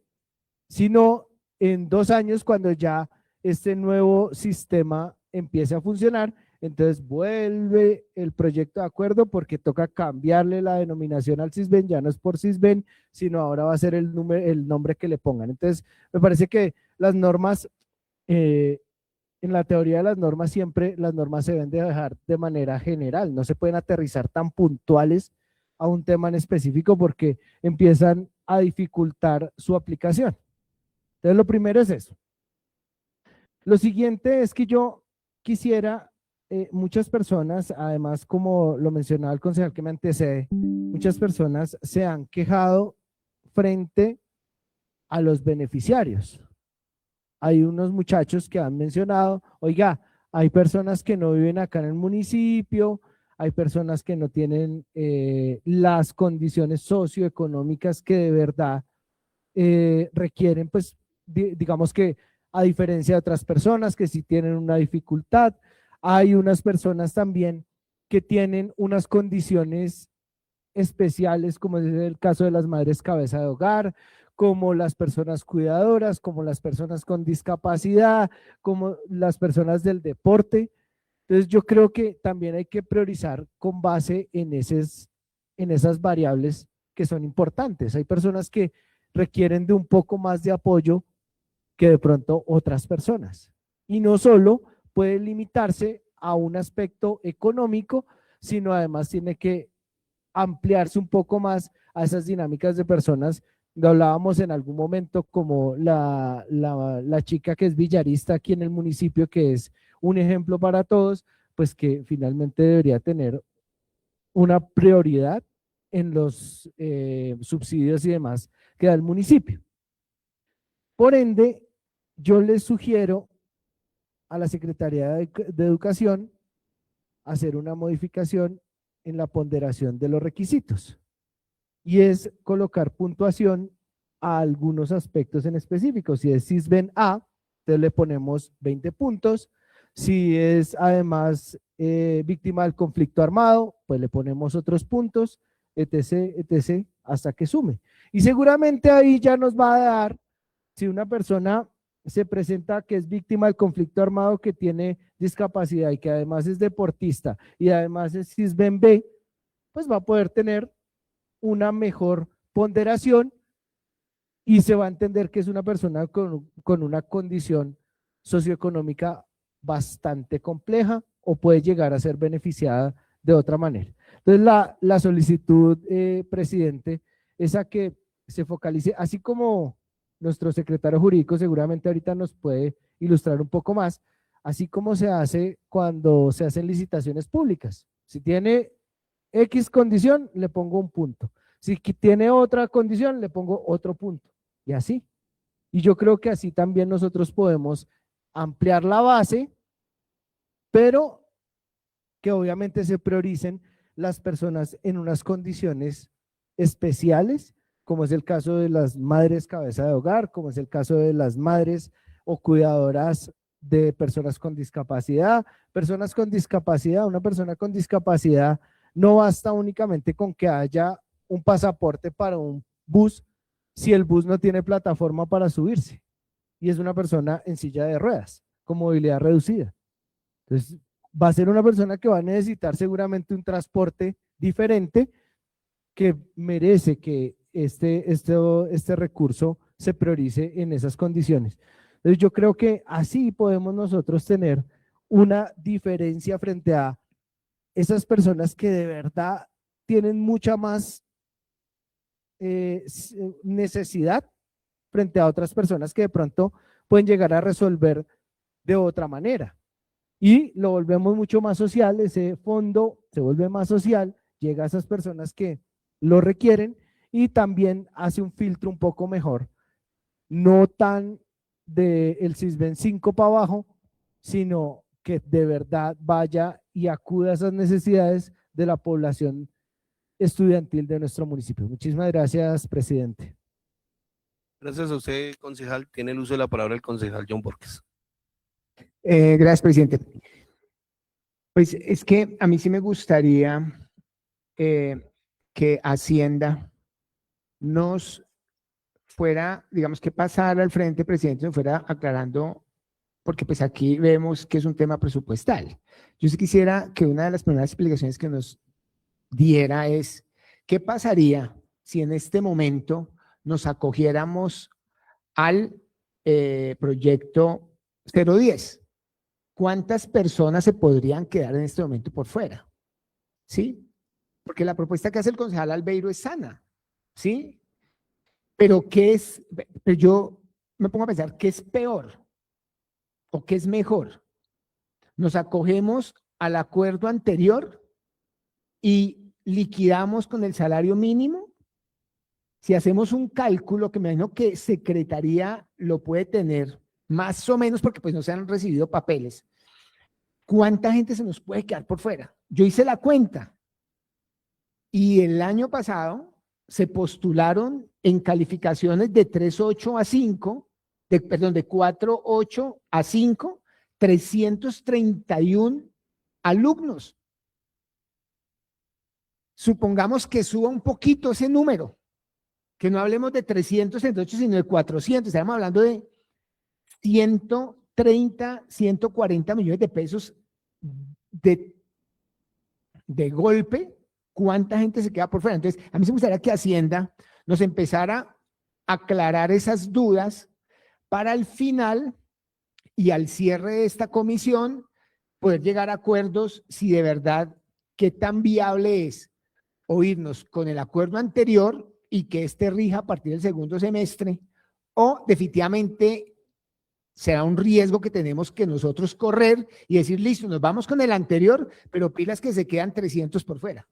si no, en 2 años, cuando ya este nuevo sistema empiece a funcionar, entonces vuelve el proyecto de acuerdo porque toca cambiarle la denominación al CISBEN, ya no es por CISBEN, sino ahora va a ser el nombre que le pongan. Entonces, me parece que las normas, en la teoría de las normas, siempre las normas se deben de dejar de manera general, no se pueden aterrizar tan puntuales a un tema en específico porque empiezan a dificultar su aplicación. Entonces, lo primero es eso. Lo siguiente es que yo quisiera, muchas personas, además, como lo mencionaba el concejal que me antecede, muchas personas se han quejado frente a los beneficiarios. Hay unos muchachos que han mencionado, oiga, hay personas que no viven acá en el municipio, hay personas que no tienen las condiciones socioeconómicas que de verdad requieren, pues, digamos que a diferencia de otras personas que sí tienen una dificultad, hay unas personas también que tienen unas condiciones especiales, como es el caso de las madres cabeza de hogar, como las personas cuidadoras, como las personas con discapacidad, como las personas del deporte. Entonces yo creo que también hay que priorizar con base en esas variables que son importantes. Hay personas que requieren de un poco más de apoyo que de pronto otras personas. Y no solo puede limitarse a un aspecto económico, sino además tiene que ampliarse un poco más a esas dinámicas de personas. Lo hablábamos en algún momento como la chica que es villarista aquí en el municipio, que es un ejemplo para todos, pues que finalmente debería tener una prioridad en los subsidios y demás que da el municipio. Por ende, yo les sugiero a la Secretaría de Educación hacer una modificación en la ponderación de los requisitos y es colocar puntuación a algunos aspectos en específico. Si es CISBEN A, entonces le ponemos 20 puntos. Si es además víctima del conflicto armado, pues le ponemos otros puntos, etc., etc., hasta que sume. Y seguramente ahí ya nos va a dar, si una persona se presenta que es víctima del conflicto armado, que tiene discapacidad y que además es deportista y además es CISBEN B, pues va a poder tener una mejor ponderación y se va a entender que es una persona con una condición socioeconómica bastante compleja o puede llegar a ser beneficiada de otra manera. Entonces, la solicitud, presidente, es a que se focalice, así como nuestro secretario jurídico seguramente ahorita nos puede ilustrar un poco más, así como se hace cuando se hacen licitaciones públicas. Si tiene X condición, le pongo un punto. Si tiene otra condición, le pongo otro punto. Y así. Y yo creo que así también nosotros podemos ampliar la base, pero que obviamente se prioricen las personas en unas condiciones especiales, como es el caso de las madres cabeza de hogar, como es el caso de las madres o cuidadoras de personas con discapacidad. Personas con discapacidad, una persona con discapacidad no basta únicamente con que haya un pasaporte para un bus si el bus no tiene plataforma para subirse y es una persona en silla de ruedas con movilidad reducida. Entonces, va a ser una persona que va a necesitar seguramente un transporte diferente, que merece que este recurso se priorice en esas condiciones. Entonces, yo creo que así podemos nosotros tener una diferencia frente a esas personas que de verdad tienen mucha más necesidad frente a otras personas que de pronto pueden llegar a resolver de otra manera. Y lo volvemos mucho más social, ese fondo se vuelve más social, llega a esas personas que lo requieren y también hace un filtro un poco mejor, no tan del CISBEN 5 para abajo, sino que de verdad vaya y acuda a esas necesidades de la población estudiantil de nuestro municipio. Muchísimas gracias, presidente. Gracias a usted, concejal. Tiene el uso de la palabra el concejal John Borges. Gracias, presidente. Pues es que a mí sí me gustaría que Hacienda nos fuera, digamos que pasara al frente, presidente, nos fuera aclarando, porque pues aquí vemos que es un tema presupuestal. Yo sí quisiera que una de las primeras explicaciones que nos diera es, ¿qué pasaría si en este momento nos acogiéramos al proyecto 010? ¿Cuántas personas se podrían quedar en este momento por fuera? ¿Sí? Porque la propuesta que hace el concejal Albeiro es sana, ¿sí? Pero ¿qué es? Pero yo me pongo a pensar, ¿qué es peor o qué es mejor? ¿Nos acogemos al acuerdo anterior y liquidamos con el salario mínimo? Si hacemos un cálculo, que me imagino que Secretaría lo puede tener más o menos, porque pues no se han recibido papeles, ¿cuánta gente se nos puede quedar por fuera? Yo hice la cuenta y el año pasado se postularon en calificaciones de 3.8 a 5, perdón, de 4.8 a 5, 331 alumnos. Supongamos que suba un poquito ese número, que no hablemos de 338, sino de 400, estamos hablando de 130, 140 millones de pesos de golpe. ¿Cuánta gente se queda por fuera? Entonces, a mí me gustaría que Hacienda nos empezara a aclarar esas dudas para al final y al cierre de esta comisión poder llegar a acuerdos si de verdad qué tan viable es o irnos con el acuerdo anterior y que este rija a partir del segundo semestre, o definitivamente será un riesgo que tenemos que nosotros correr y decir, listo, nos vamos con el anterior, pero pilas que se quedan 300 por fuera.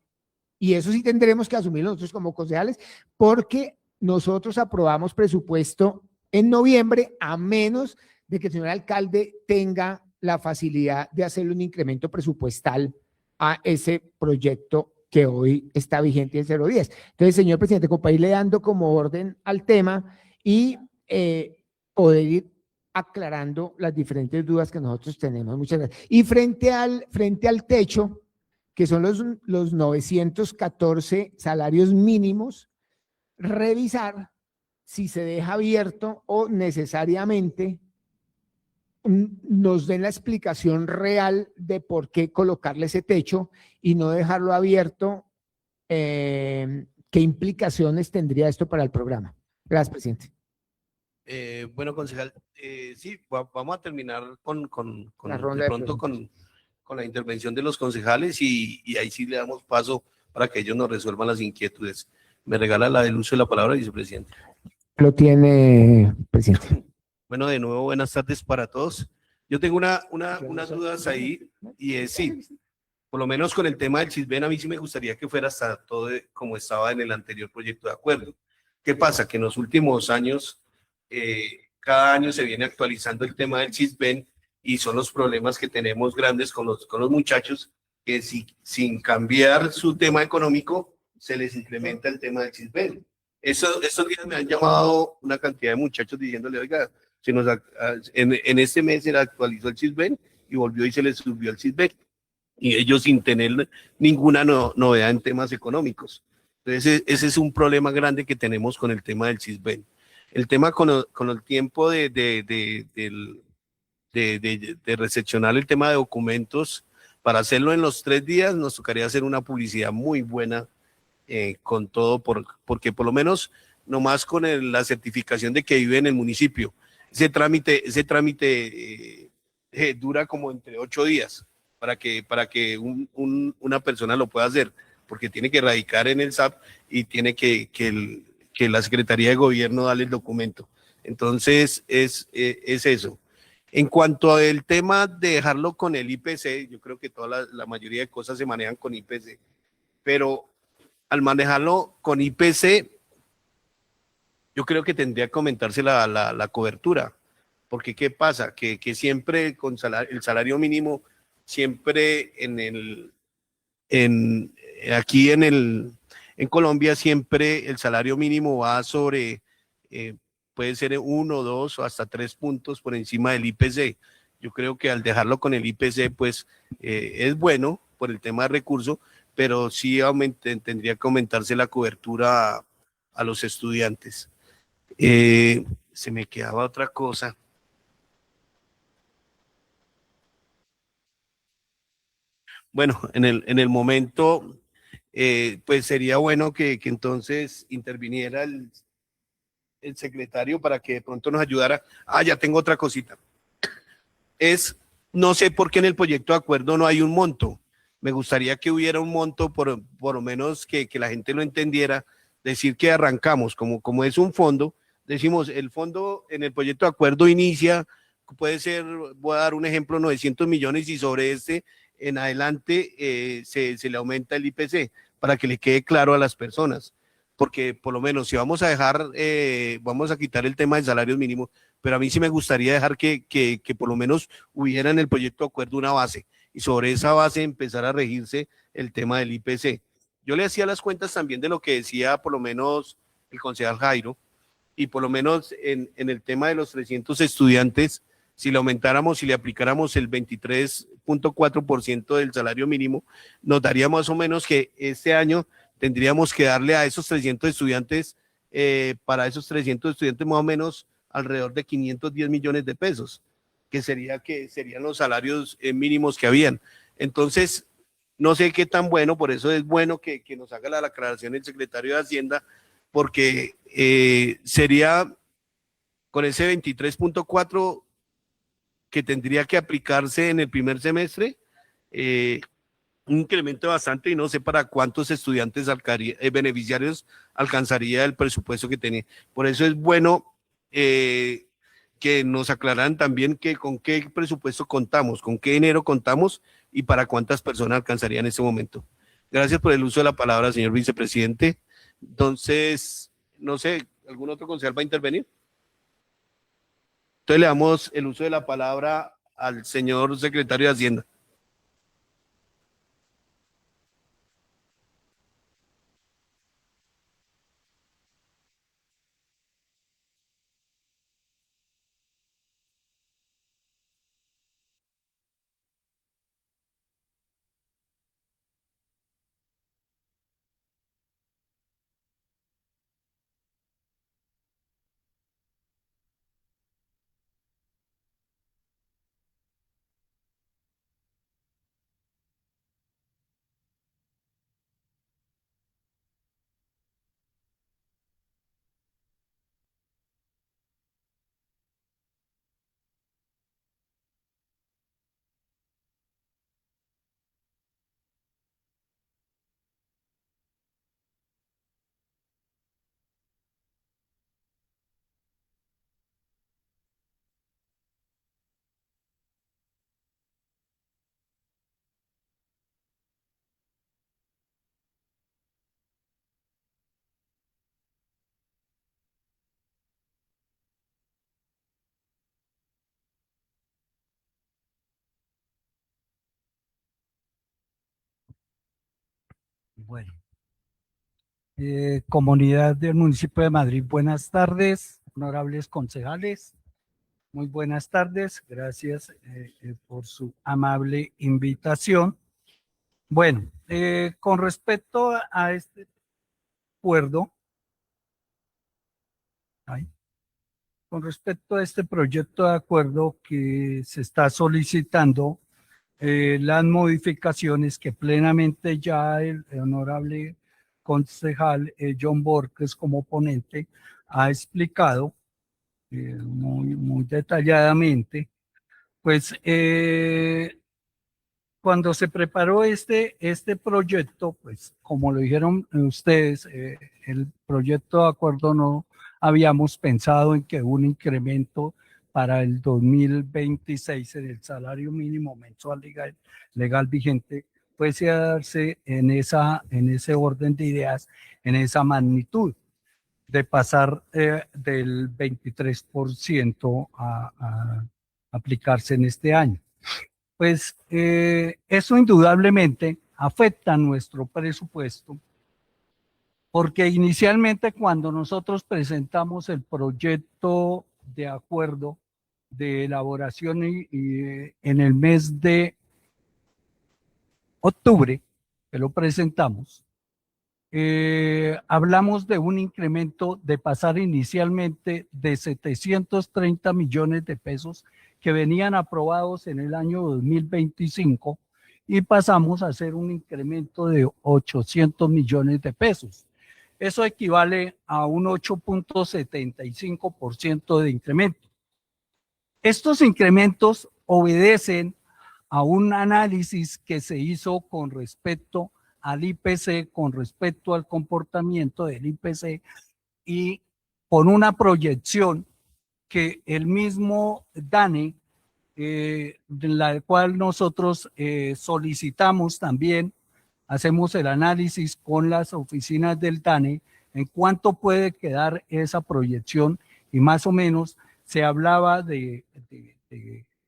Y eso sí tendremos que asumir nosotros como concejales, porque nosotros aprobamos presupuesto en noviembre, a menos de que el señor alcalde tenga la facilidad de hacerle un incremento presupuestal a ese proyecto que hoy está vigente en 010. Entonces, señor presidente, como para irle dando como orden al tema y poder ir aclarando las diferentes dudas que nosotros tenemos. Muchas gracias. Y frente al techo, que son los 914 salarios mínimos, revisar si se deja abierto o necesariamente nos den la explicación real de por qué colocarle ese techo y no dejarlo abierto. ¿Qué implicaciones tendría esto para el programa? Gracias, presidente. Bueno, concejal, sí, vamos a terminar La ronda de de pronto preguntas. con la intervención de los concejales y ahí sí le damos paso para que ellos nos resuelvan las inquietudes. Me regala el uso de la palabra, vicepresidente. Lo tiene, presidente. Bueno, de nuevo, buenas tardes para todos. Yo tengo unas dudas ahí y es sí, por lo menos con el tema del CISBEN, a mí sí me gustaría que fuera hasta todo como estaba en el anterior proyecto de acuerdo. ¿Qué pasa? Que en los últimos años, cada año se viene actualizando el tema del CISBEN y son los problemas que tenemos grandes con los muchachos, que sin cambiar su tema económico, se les incrementa el tema del CISBEN. Estos días me han llamado una cantidad de muchachos diciéndole, oiga, en este mes se actualizó el CISBEN y volvió y se les subió el CISBEN. Y ellos sin tener ninguna novedad en temas económicos. Entonces, ese es un problema grande que tenemos con el tema del CISBEN. El tema con el tiempo de recepcionar el tema de documentos, para hacerlo en los 3 días, nos tocaría hacer una publicidad muy buena con todo, porque por lo menos nomás con la certificación de que vive en el municipio, ese trámite dura como entre 8 días para que una persona lo pueda hacer, porque tiene que radicar en el SAP y tiene que la Secretaría de Gobierno darle el documento. Entonces, es eso. En cuanto al tema de dejarlo con el IPC, yo creo que toda la mayoría de cosas se manejan con IPC, pero al manejarlo con IPC, yo creo que tendría que aumentarse la cobertura, porque ¿qué pasa? Que siempre con el salario mínimo, siempre aquí en Colombia, siempre el salario mínimo va sobre, puede ser 1, 2 o hasta 3 puntos por encima del IPC. Yo creo que al dejarlo con el IPC, pues es bueno por el tema de recurso, pero sí tendría que aumentarse la cobertura a los estudiantes. Se me quedaba otra cosa. Bueno, en el momento, pues sería bueno que entonces interviniera el secretario para que de pronto nos ayudara. Ah, ya tengo otra cosita. No sé por qué en el proyecto de acuerdo no hay un monto. Me gustaría que hubiera un monto, por lo menos que la gente lo entendiera, decir que arrancamos, como es un fondo, decimos, el fondo en el proyecto de acuerdo inicia, puede ser, voy a dar un ejemplo, 900 millones y sobre este en adelante se le aumenta el IPC para que le quede claro a las personas. Porque por lo menos si vamos a dejar, vamos a quitar el tema del salario mínimo, pero a mí sí me gustaría dejar que por lo menos hubiera en el proyecto de acuerdo una base y sobre esa base empezar a regirse el tema del IPC. Yo le hacía las cuentas también de lo que decía por lo menos el concejal Jairo, y por lo menos en el tema de los 300 estudiantes, si le aumentáramos, si le aplicáramos el 23.4% del salario mínimo, nos daría más o menos que este año tendríamos que darle a esos 300 estudiantes, para esos 300 estudiantes más o menos alrededor de 510 millones de pesos, que serían los salarios mínimos que habían. Entonces, no sé qué tan bueno, por eso es bueno que nos haga la aclaración el secretario de Hacienda, porque sería con ese 23.4 que tendría que aplicarse en el primer semestre, un incremento bastante, y no sé para cuántos estudiantes beneficiarios alcanzaría el presupuesto que tenía. Por eso es bueno que nos aclararan también que con qué presupuesto contamos, con qué dinero contamos y para cuántas personas alcanzaría en ese momento. Gracias por el uso de la palabra, señor vicepresidente. Entonces, no sé, ¿algún otro concejal va a intervenir? Entonces le damos el uso de la palabra al señor secretario de Hacienda. Bueno, comunidad del municipio de Madrid, buenas tardes, honorables concejales, muy buenas tardes, gracias por su amable invitación. Bueno, con respecto a este acuerdo, con respecto a este proyecto de acuerdo que se está solicitando, las modificaciones que plenamente ya el honorable concejal John Borges como ponente ha explicado muy detalladamente, pues cuando se preparó este proyecto, pues como lo dijeron ustedes, el proyecto de acuerdo no habíamos pensado en que un incremento para el 2026 en el salario mínimo mensual legal vigente fuese a darse en ese orden de ideas, en esa magnitud, de pasar del 23% a aplicarse en este año. Pues eso indudablemente afecta nuestro presupuesto, porque inicialmente cuando nosotros presentamos el proyecto de acuerdo de elaboración en el mes de octubre, que lo presentamos, hablamos de un incremento de pasar inicialmente de 730 millones de pesos que venían aprobados en el año 2025 y pasamos a hacer un incremento de 800 millones de pesos. Eso equivale a un 8.75% de incremento. Estos incrementos obedecen a un análisis que se hizo con respecto al IPC, con respecto al comportamiento del IPC y con una proyección que el mismo DANE, de la cual nosotros solicitamos también, hacemos el análisis con las oficinas del DANE en cuánto puede quedar esa proyección y más o menos se hablaba de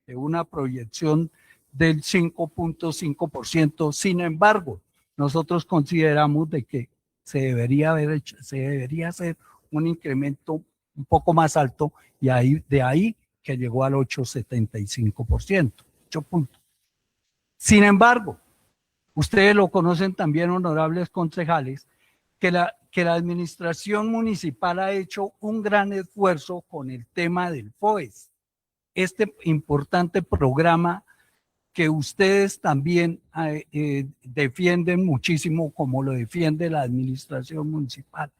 una proyección del 5.5%. Sin embargo, nosotros consideramos de que se debería hacer un incremento un poco más alto y de ahí que llegó al 8.75%, 8 puntos. Sin embargo, ustedes lo conocen también, honorables concejales, que la administración municipal ha hecho un gran esfuerzo con el tema del FOES, este importante programa que ustedes también defienden muchísimo, como lo defiende la administración municipal.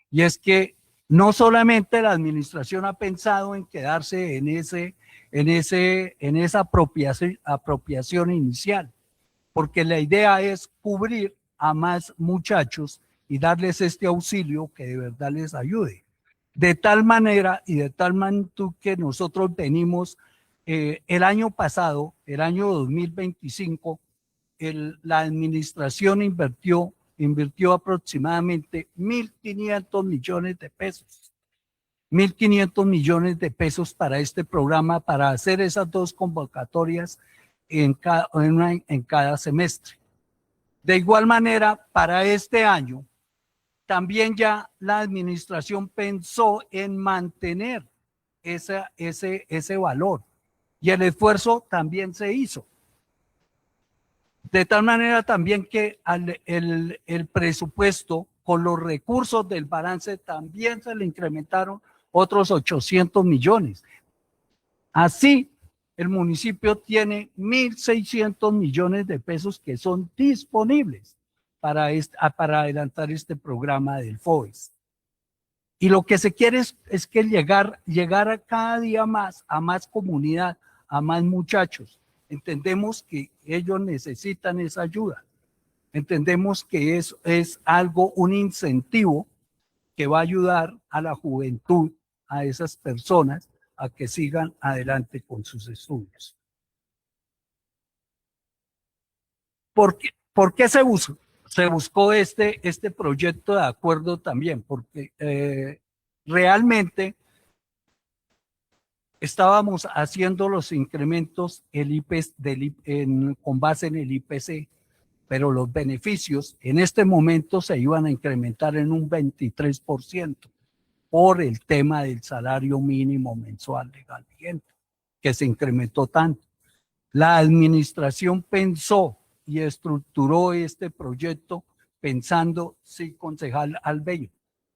Y es que no solamente la administración ha pensado en quedarse en esa apropiación inicial, porque la idea es cubrir a más muchachos y darles este auxilio que de verdad les ayude. De tal manera y de tal magnitud que nosotros venimos, el año pasado, el año 2025, la administración invirtió aproximadamente 1.500 millones de pesos. 1.500 millones de pesos para este programa, para hacer esas dos convocatorias en cada semestre. De igual manera, para este año, también ya la administración pensó en mantener ese valor y el esfuerzo también se hizo. De tal manera también que el presupuesto con los recursos del balance también se le incrementaron otros 800 millones. Así, el municipio tiene 1.600 millones de pesos que son disponibles para adelantar este programa del FOES. Y lo que se quiere es que llegar a cada día más, a más comunidad, a más muchachos. Entendemos que ellos necesitan esa ayuda. Entendemos que es algo, un incentivo que va a ayudar a la juventud, a esas personas, a que sigan adelante con sus estudios. ¿Por qué se buscó este proyecto de acuerdo también? Porque realmente estábamos haciendo los incrementos con base en el IPC, pero los beneficios en este momento se iban a incrementar en un 23% por el tema del salario mínimo mensual legal vigente, que se incrementó tanto. La administración pensó y estructuró este proyecto pensando, sí, concejal Albello,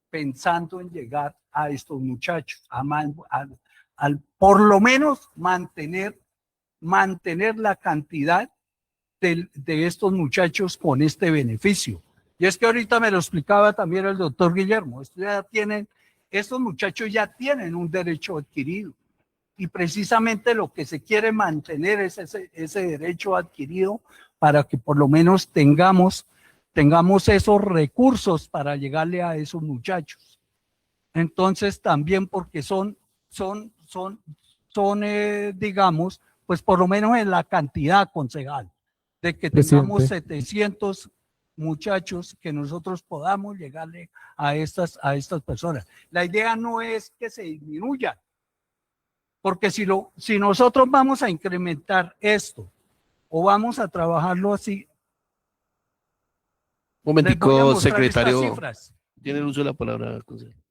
pensando en llegar a estos muchachos, por lo menos mantener la cantidad de estos muchachos con este beneficio. Y es que ahorita me lo explicaba también el doctor Guillermo, estos muchachos ya tienen un derecho adquirido y precisamente lo que se quiere mantener es ese derecho adquirido para que por lo menos tengamos esos recursos para llegarle a esos muchachos. Entonces también porque son digamos, pues por lo menos en la cantidad, concejal, de que tengamos 700 muchachos que nosotros podamos llegarle a estas personas. La idea no es que se disminuya, porque si nosotros vamos a incrementar esto o vamos a trabajarlo así. Momentico, secretario. Tiene el uso de la palabra, concejal.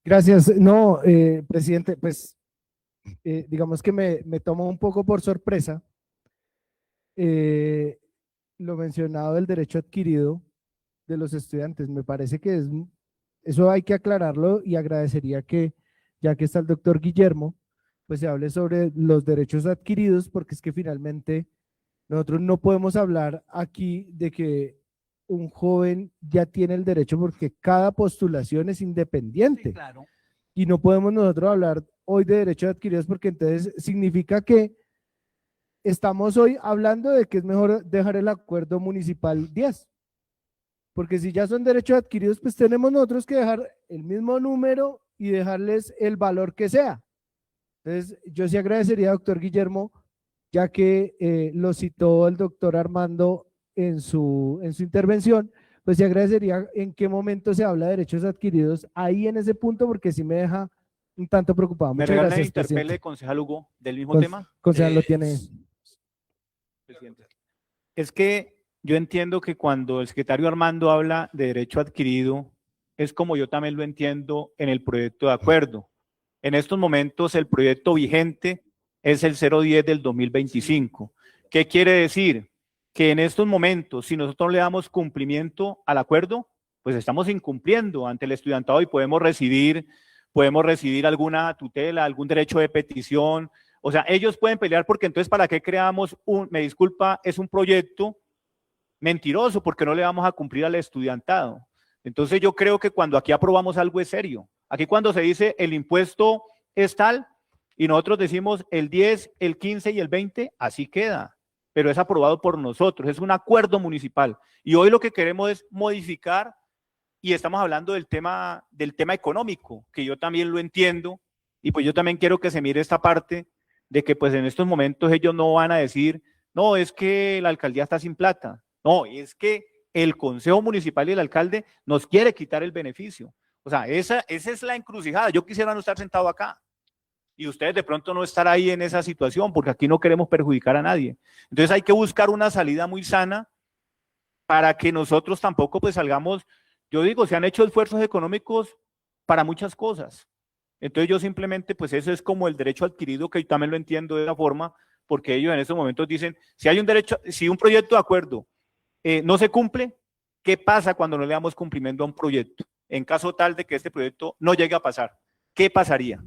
Gracias. No, presidente, pues digamos que me tomó un poco por sorpresa lo mencionado del derecho adquirido de los estudiantes. Me parece que eso hay que aclararlo y agradecería que, ya que está el doctor Guillermo, pues se hable sobre los derechos adquiridos, porque es que finalmente nosotros no podemos hablar aquí de que un joven ya tiene el derecho porque cada postulación es independiente. Sí, claro. Y no podemos nosotros hablar hoy de derechos adquiridos porque entonces significa que estamos hoy hablando de que es mejor dejar el acuerdo municipal 10. Porque si ya son derechos adquiridos, pues tenemos nosotros que dejar el mismo número y dejarles el valor que sea. Entonces, yo sí agradecería, doctor Guillermo, ya que lo citó el doctor Armando en su intervención, pues sí agradecería en qué momento se habla de derechos adquiridos ahí en ese punto, porque sí me deja un tanto preocupado. ¿Me Muchas regala el gracias, interpele, presidente. concejal Hugo, del mismo tema? Concejal, lo tiene. Presidente. Es que yo entiendo que cuando el secretario Armando habla de derecho adquirido, es como yo también lo entiendo en el proyecto de acuerdo. En estos momentos el proyecto vigente es el 010 del 2025. ¿Qué quiere decir? Que en estos momentos, si nosotros le damos cumplimiento al acuerdo, pues estamos incumpliendo ante el estudiantado y podemos recibir alguna tutela, algún derecho de petición. O sea, ellos pueden pelear porque entonces ¿para qué creamos me disculpa, es un proyecto mentiroso porque no le vamos a cumplir al estudiantado? Entonces yo creo que cuando aquí aprobamos algo es serio. Aquí cuando se dice el impuesto es tal y nosotros decimos el 10, el 15 y el 20, así queda. Pero es aprobado por nosotros, es un acuerdo municipal. Y hoy lo que queremos es modificar y estamos hablando del tema económico, que yo también lo entiendo y pues yo también quiero que se mire esta parte de que pues en estos momentos ellos no van a decir, no, es que la alcaldía está sin plata. No, es que el consejo municipal y el alcalde nos quiere quitar el beneficio. O sea, esa es la encrucijada. Yo quisiera no estar sentado acá y ustedes de pronto no estar ahí en esa situación porque aquí no queremos perjudicar a nadie. Entonces hay que buscar una salida muy sana para que nosotros tampoco pues salgamos, yo digo, se han hecho esfuerzos económicos para muchas cosas. Entonces yo simplemente pues eso es como el derecho adquirido, que yo también lo entiendo de esa forma, porque ellos en estos momentos dicen, si hay un derecho, si un proyecto de acuerdo no se cumple, ¿qué pasa cuando no le damos cumplimiento a un proyecto? En caso tal de que este proyecto no llegue a pasar, ¿qué pasaría?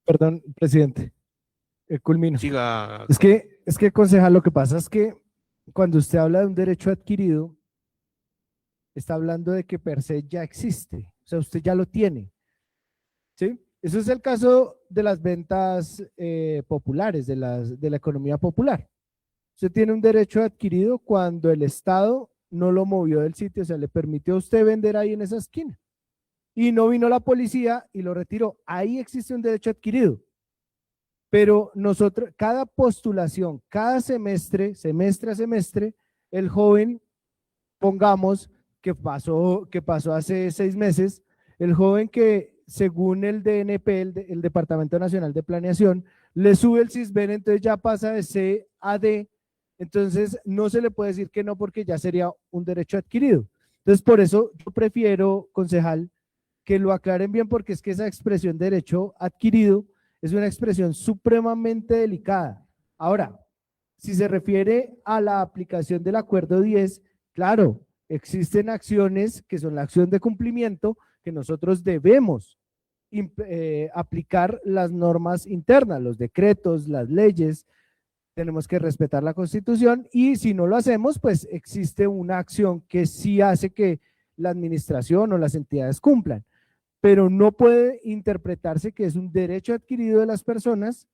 Perdón, presidente. Culmino. Siga. Es que, concejal, lo que pasa es que cuando usted habla de un derecho adquirido, está hablando de que per se ya existe. O sea, usted ya lo tiene. ¿Sí? Eso es el caso de las ventas populares, de la economía popular. Usted tiene un derecho adquirido cuando el Estado no lo movió del sitio, o sea, le permitió a usted vender ahí en esa esquina. Y no vino la policía y lo retiró. Ahí existe un derecho adquirido. Pero nosotros, cada postulación, cada semestre a semestre, el joven, pongamos que pasó hace 6 meses, el joven que según el DNP, el Departamento Nacional de Planeación, le sube el CISBEN, entonces ya pasa de C a D, entonces no se le puede decir que no porque ya sería un derecho adquirido. Entonces por eso yo prefiero, concejal, que lo aclaren bien, porque es que esa expresión derecho adquirido es una expresión supremamente delicada. Ahora, si se refiere a la aplicación del acuerdo 10, claro, existen acciones que son la acción de cumplimiento que nosotros debemos aplicar las normas internas, los decretos, las leyes, tenemos que respetar la Constitución y si no lo hacemos, pues existe una acción que sí hace que la administración o las entidades cumplan, pero no puede interpretarse que es un derecho adquirido de las personas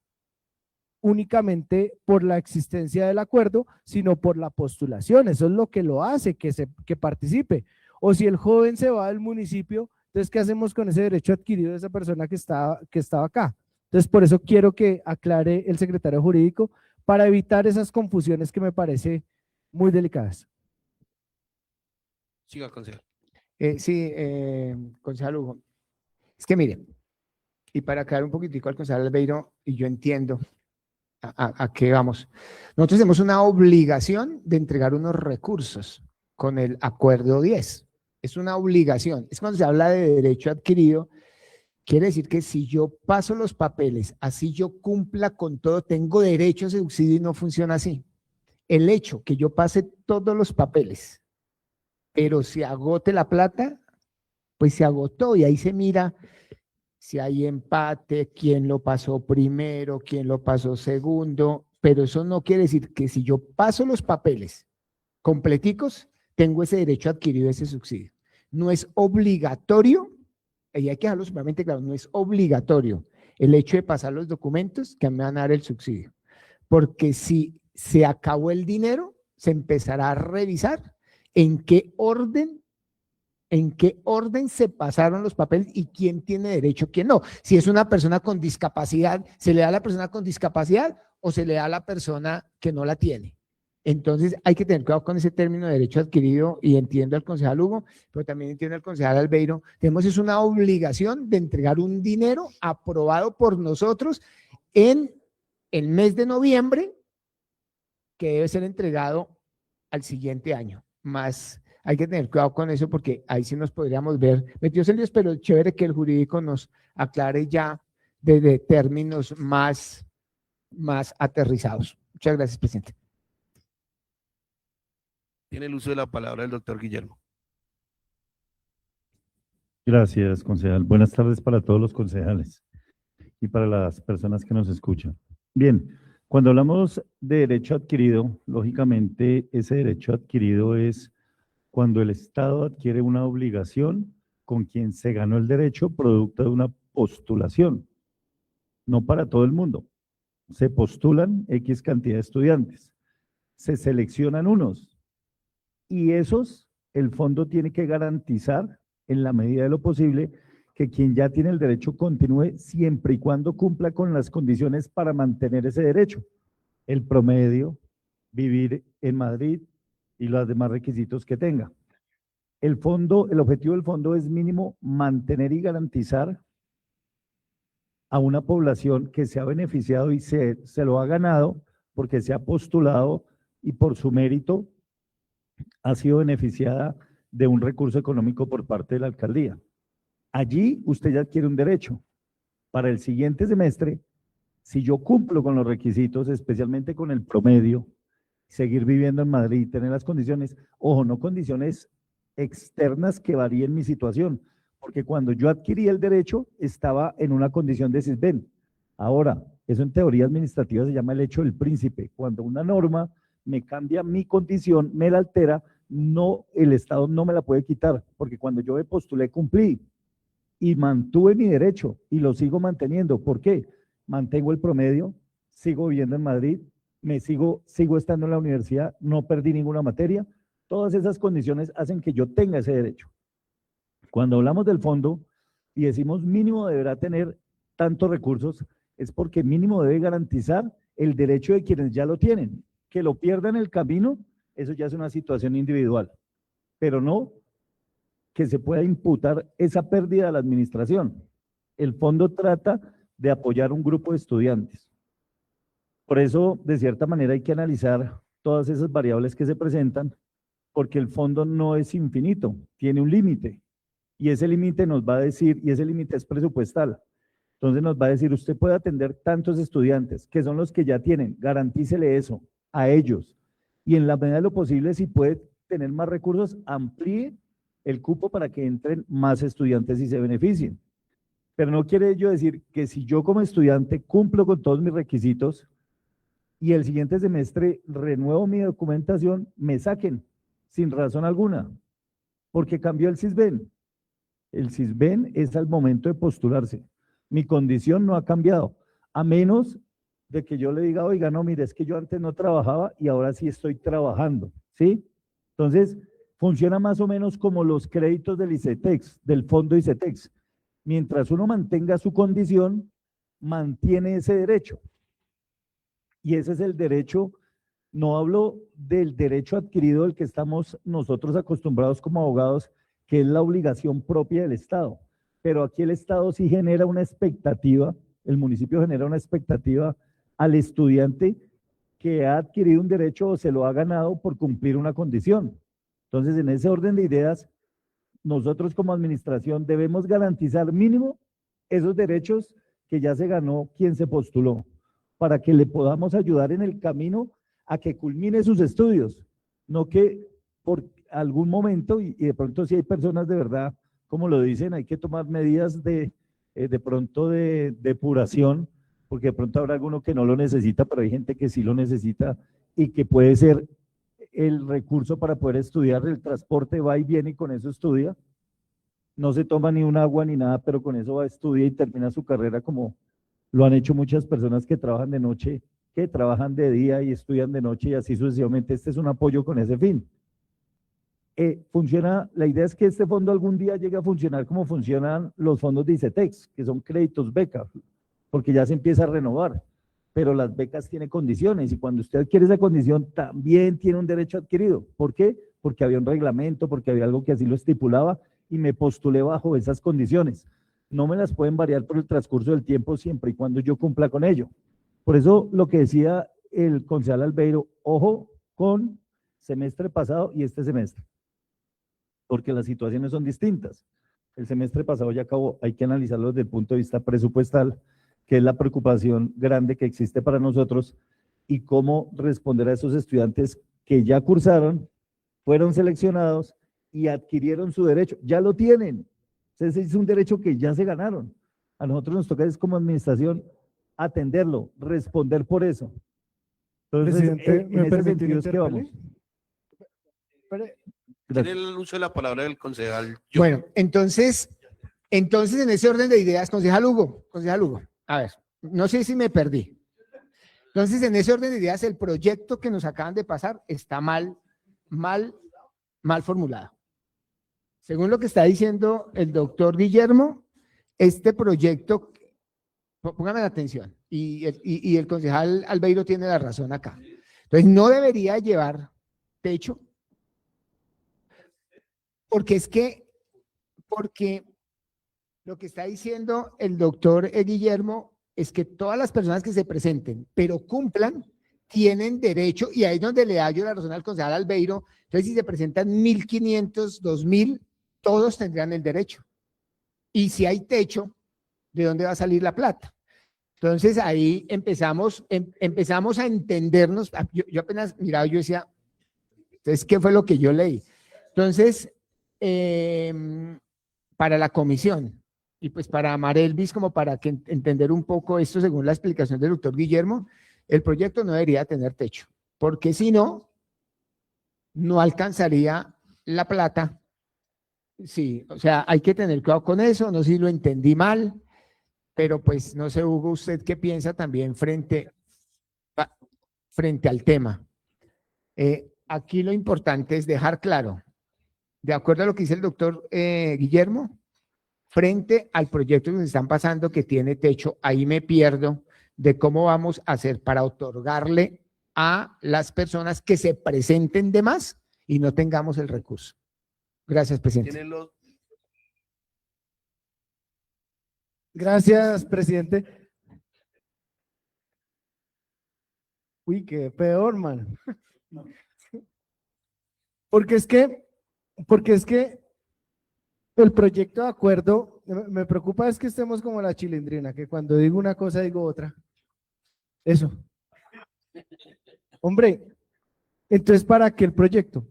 únicamente por la existencia del acuerdo, sino por la postulación. Eso es lo que lo hace que participe. O si el joven se va del municipio, entonces, ¿qué hacemos con ese derecho adquirido de esa persona que estaba acá? Entonces, por eso quiero que aclare el secretario jurídico para evitar esas confusiones que me parece muy delicadas. Siga, concejal. Sí, concejal Hugo. Es que mire, y para aclarar un poquitico al concejal Albeiro, y yo entiendo a qué vamos. Nosotros tenemos una obligación de entregar unos recursos con el acuerdo 10. Es una obligación. Es cuando se habla de derecho adquirido Quiere decir que si yo paso los papeles, así yo cumpla con todo, tengo derecho a ese subsidio y no funciona así. El hecho que yo pase todos los papeles, pero se agote la plata, pues se agotó y ahí se mira si hay empate, quién lo pasó primero, quién lo pasó segundo, pero eso no quiere decir que si yo paso los papeles completicos, tengo ese derecho adquirido, ese subsidio. No es obligatorio, y hay que dejarlo supremamente claro, no es obligatorio el hecho de pasar los documentos que me van a dar el subsidio, porque si se acabó el dinero, se empezará a revisar en qué orden se pasaron los papeles y quién tiene derecho, quién no. Si es una persona con discapacidad, ¿se le da a la persona con discapacidad o se le da a la persona que no la tiene? Entonces hay que tener cuidado con ese término de derecho adquirido y entiendo al concejal Hugo, pero también entiendo al concejal Albeiro. Tenemos es una obligación de entregar un dinero aprobado por nosotros en el mes de noviembre que debe ser entregado al siguiente año. Más hay que tener cuidado con eso porque ahí sí nos podríamos ver metidos en Dios, pero chévere que el jurídico nos aclare ya desde términos más aterrizados. Muchas gracias, presidente. Tiene el uso de la palabra el doctor Guillermo. Gracias, concejal. Buenas tardes para todos los concejales y para las personas que nos escuchan. Bien, cuando hablamos de derecho adquirido, lógicamente ese derecho adquirido es cuando el Estado adquiere una obligación con quien se ganó el derecho producto de una postulación, no para todo el mundo. Se postulan X cantidad de estudiantes, se seleccionan unos y esos, el fondo tiene que garantizar en la medida de lo posible que quien ya tiene el derecho continúe siempre y cuando cumpla con las condiciones para mantener ese derecho. El promedio, vivir en Madrid y los demás requisitos que tenga. El objetivo del fondo es mínimo mantener y garantizar a una población que se ha beneficiado y se lo ha ganado porque se ha postulado y por su mérito ha sido beneficiada de un recurso económico por parte de la alcaldía. Allí usted ya adquiere un derecho. Para el siguiente semestre, si yo cumplo con los requisitos, especialmente con el promedio, seguir viviendo en Madrid, tener las condiciones, ojo, no condiciones externas que varíen mi situación, porque cuando yo adquirí el derecho estaba en una condición de Sisbén. Ahora, eso en teoría administrativa se llama el hecho del príncipe. Cuando una norma me cambia mi condición, me la altera, no, el Estado no me la puede quitar, porque cuando yo me postulé cumplí y mantuve mi derecho y lo sigo manteniendo. ¿Por qué? Mantengo el promedio, sigo viviendo en Madrid, sigo estando en la universidad, no perdí ninguna materia. Todas esas condiciones hacen que yo tenga ese derecho. Cuando hablamos del fondo y decimos mínimo deberá tener tantos recursos, es porque mínimo debe garantizar el derecho de quienes ya lo tienen. Que lo pierdan en el camino, eso ya es una situación individual, pero no que se pueda imputar esa pérdida a la administración. El fondo trata de apoyar un grupo de estudiantes. Por eso, de cierta manera, hay que analizar todas esas variables que se presentan, porque el fondo no es infinito, tiene un límite, y ese límite nos va a decir, y ese límite es presupuestal. Entonces nos va a decir, usted puede atender tantos estudiantes, que son los que ya tienen, garantícele eso a ellos, y en la medida de lo posible, si puede tener más recursos, amplíe el cupo para que entren más estudiantes y se beneficien. Pero no quiere ello decir que si yo como estudiante cumplo con todos mis requisitos y el siguiente semestre renuevo mi documentación, me saquen sin razón alguna, porque cambió el Sisbén. El Sisbén es al momento de postularse. Mi condición no ha cambiado, a menos de que yo le diga, oiga, no, mire, es que yo antes no trabajaba y ahora sí estoy trabajando, ¿sí? Entonces, funciona más o menos como los créditos del ICETEX, del fondo ICETEX. Mientras uno mantenga su condición, mantiene ese derecho. Y ese es el derecho, no hablo del derecho adquirido del que estamos nosotros acostumbrados como abogados, que es la obligación propia del Estado. Pero aquí el Estado sí genera una expectativa, el municipio genera una expectativa al estudiante que ha adquirido un derecho o se lo ha ganado por cumplir una condición. Entonces, en ese orden de ideas, nosotros como administración debemos garantizar mínimo esos derechos que ya se ganó quien se postuló, para que le podamos ayudar en el camino a que culmine sus estudios, no que por algún momento, y de pronto si hay personas de verdad, como lo dicen, hay que tomar medidas de pronto de depuración, porque de pronto habrá alguno que no lo necesita, pero hay gente que sí lo necesita y que puede ser el recurso para poder estudiar. El transporte va y viene y con eso estudia. No se toma ni un agua ni nada, pero con eso va a estudiar y termina su carrera, como lo han hecho muchas personas que trabajan de noche, que trabajan de día y estudian de noche y así sucesivamente. Este es un apoyo con ese fin. Funciona, la idea es que este fondo algún día llegue a funcionar como funcionan los fondos de ICETEX, que son créditos beca, porque ya se empieza a renovar, pero las becas tienen condiciones y cuando usted adquiere esa condición también tiene un derecho adquirido. ¿Por qué? Porque había un reglamento, porque había algo que así lo estipulaba y me postulé bajo esas condiciones. No me las pueden variar por el transcurso del tiempo siempre y cuando yo cumpla con ello. Por eso lo que decía el concejal Albeiro, ojo con semestre pasado y este semestre, porque las situaciones son distintas. El semestre pasado ya acabó, hay que analizarlo desde el punto de vista presupuestal, que es la preocupación grande que existe para nosotros, y cómo responder a esos estudiantes que ya cursaron, fueron seleccionados y adquirieron su derecho, ya lo tienen. Ese es un derecho que ya se ganaron. A nosotros nos toca, es como administración, atenderlo, responder por eso. Entonces, Presidente, en ¿me ese permite sentido es que vamos. Tiene el uso de la palabra del concejal. Bueno, entonces en ese orden de ideas, concejal Hugo, a ver, no sé si me perdí. Entonces, en ese orden de ideas, el proyecto que nos acaban de pasar está mal formulado. Según lo que está diciendo el doctor Guillermo, este proyecto, póngame la atención, y el concejal Albeiro tiene la razón acá. Entonces, no debería llevar techo, porque lo que está diciendo el doctor Guillermo es que todas las personas que se presenten, pero cumplan, tienen derecho, y ahí es donde le da yo la razón al concejal Albeiro. Entonces, si se presentan 1.500, 2.000, todos tendrán el derecho. Y si hay techo, ¿de dónde va a salir la plata? Entonces, ahí empezamos a entendernos. Yo apenas miraba, yo decía, entonces, ¿qué fue lo que yo leí? Entonces, para la comisión y pues para Marelvis, como para que entender un poco esto según la explicación del doctor Guillermo, el proyecto no debería tener techo, porque si no, no alcanzaría la plata. Sí, o sea, hay que tener cuidado con eso, no sé si lo entendí mal, pero pues no sé, Hugo, usted qué piensa también frente al tema. Aquí lo importante es dejar claro, de acuerdo a lo que dice el doctor Guillermo, frente al proyecto que nos están pasando que tiene techo, ahí me pierdo de cómo vamos a hacer para otorgarle a las personas que se presenten de más y no tengamos el recurso. Gracias, presidente. Gracias, presidente. Uy, qué peor, man. Porque es que el proyecto de acuerdo, me preocupa es que estemos como la chilindrina, que cuando digo una cosa digo otra. Eso. Hombre, entonces, ¿para qué el proyecto?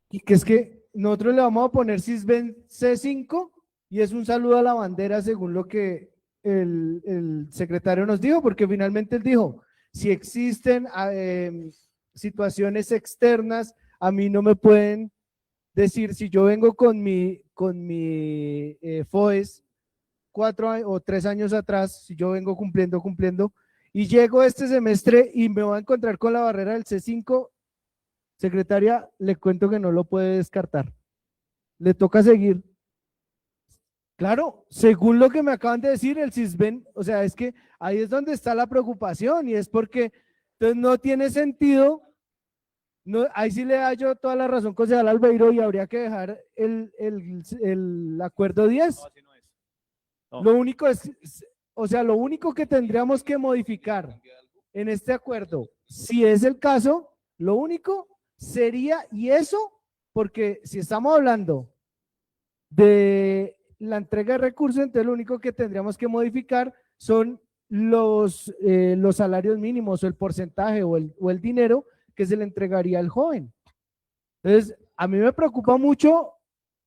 Y que es que nosotros le vamos a poner Sisbén C5 y es un saludo a la bandera según lo que el secretario nos dijo, porque finalmente él dijo, si existen situaciones externas, a mí no me pueden decir, si yo vengo con mi FOES 4 o 3 años atrás, si yo vengo cumpliendo, y llego este semestre y me voy a encontrar con la barrera del C5, secretaria, le cuento que no lo puede descartar. Le toca seguir. Claro, según lo que me acaban de decir, el Sisbén, o sea, es que ahí es donde está la preocupación y es porque entonces no tiene sentido. No, ahí sí le da yo toda la razón, concejal Albeiro, y habría que dejar el acuerdo 10. No, así no es. No. Lo único es, o sea, lo único que tendríamos que modificar en este acuerdo, si es el caso, lo único sería, y eso, porque si estamos hablando de la entrega de recursos, entonces lo único que tendríamos que modificar son los salarios mínimos o el porcentaje o el dinero que se le entregaría al joven. Entonces, a mí me preocupa mucho,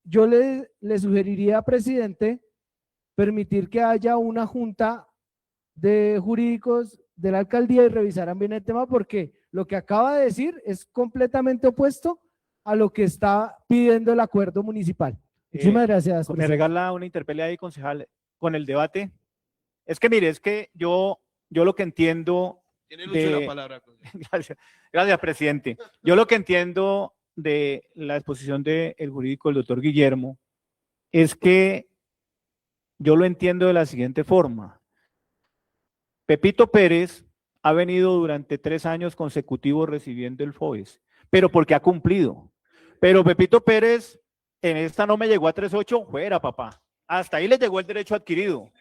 yo le sugeriría, presidente, permitir que haya una junta de jurídicos de la alcaldía y revisaran bien el tema, porque lo que acaba de decir es completamente opuesto a lo que está pidiendo el acuerdo municipal. Muchísimas gracias. Me presidente. regala una interpelada ahí, concejal, con el debate. Es que mire, es que yo lo que entiendo Tiene Lucho de- la palabra. Gracias, presidente. Yo lo que entiendo de la exposición del jurídico del doctor Guillermo es que yo lo entiendo de la siguiente forma. Pepito Pérez ha venido durante 3 años consecutivos recibiendo el FOES, pero porque ha cumplido. Pero Pepito Pérez en esta no me llegó a 3.8, fuera, papá. Hasta ahí le llegó el derecho adquirido.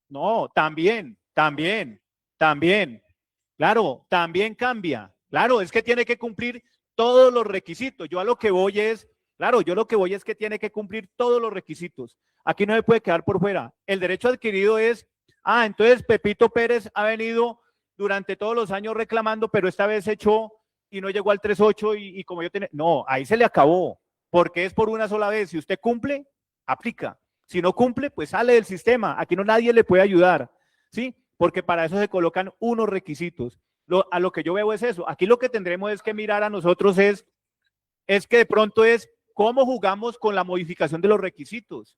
No, también. Claro, también cambia. Claro, es que tiene que cumplir todos los requisitos. Yo lo que voy es que tiene que cumplir todos los requisitos. Aquí no se puede quedar por fuera. El derecho adquirido es, entonces Pepito Pérez ha venido durante todos los años reclamando, pero esta vez echó y no llegó al 3.8 y como yo tenía, no, ahí se le acabó, porque es por una sola vez. Si usted cumple, aplica. Si no cumple, pues sale del sistema. Aquí no nadie le puede ayudar, ¿sí? Porque para eso se colocan unos requisitos. A lo que yo veo es eso. Aquí lo que tendremos es que mirar a nosotros es que de pronto es cómo jugamos con la modificación de los requisitos.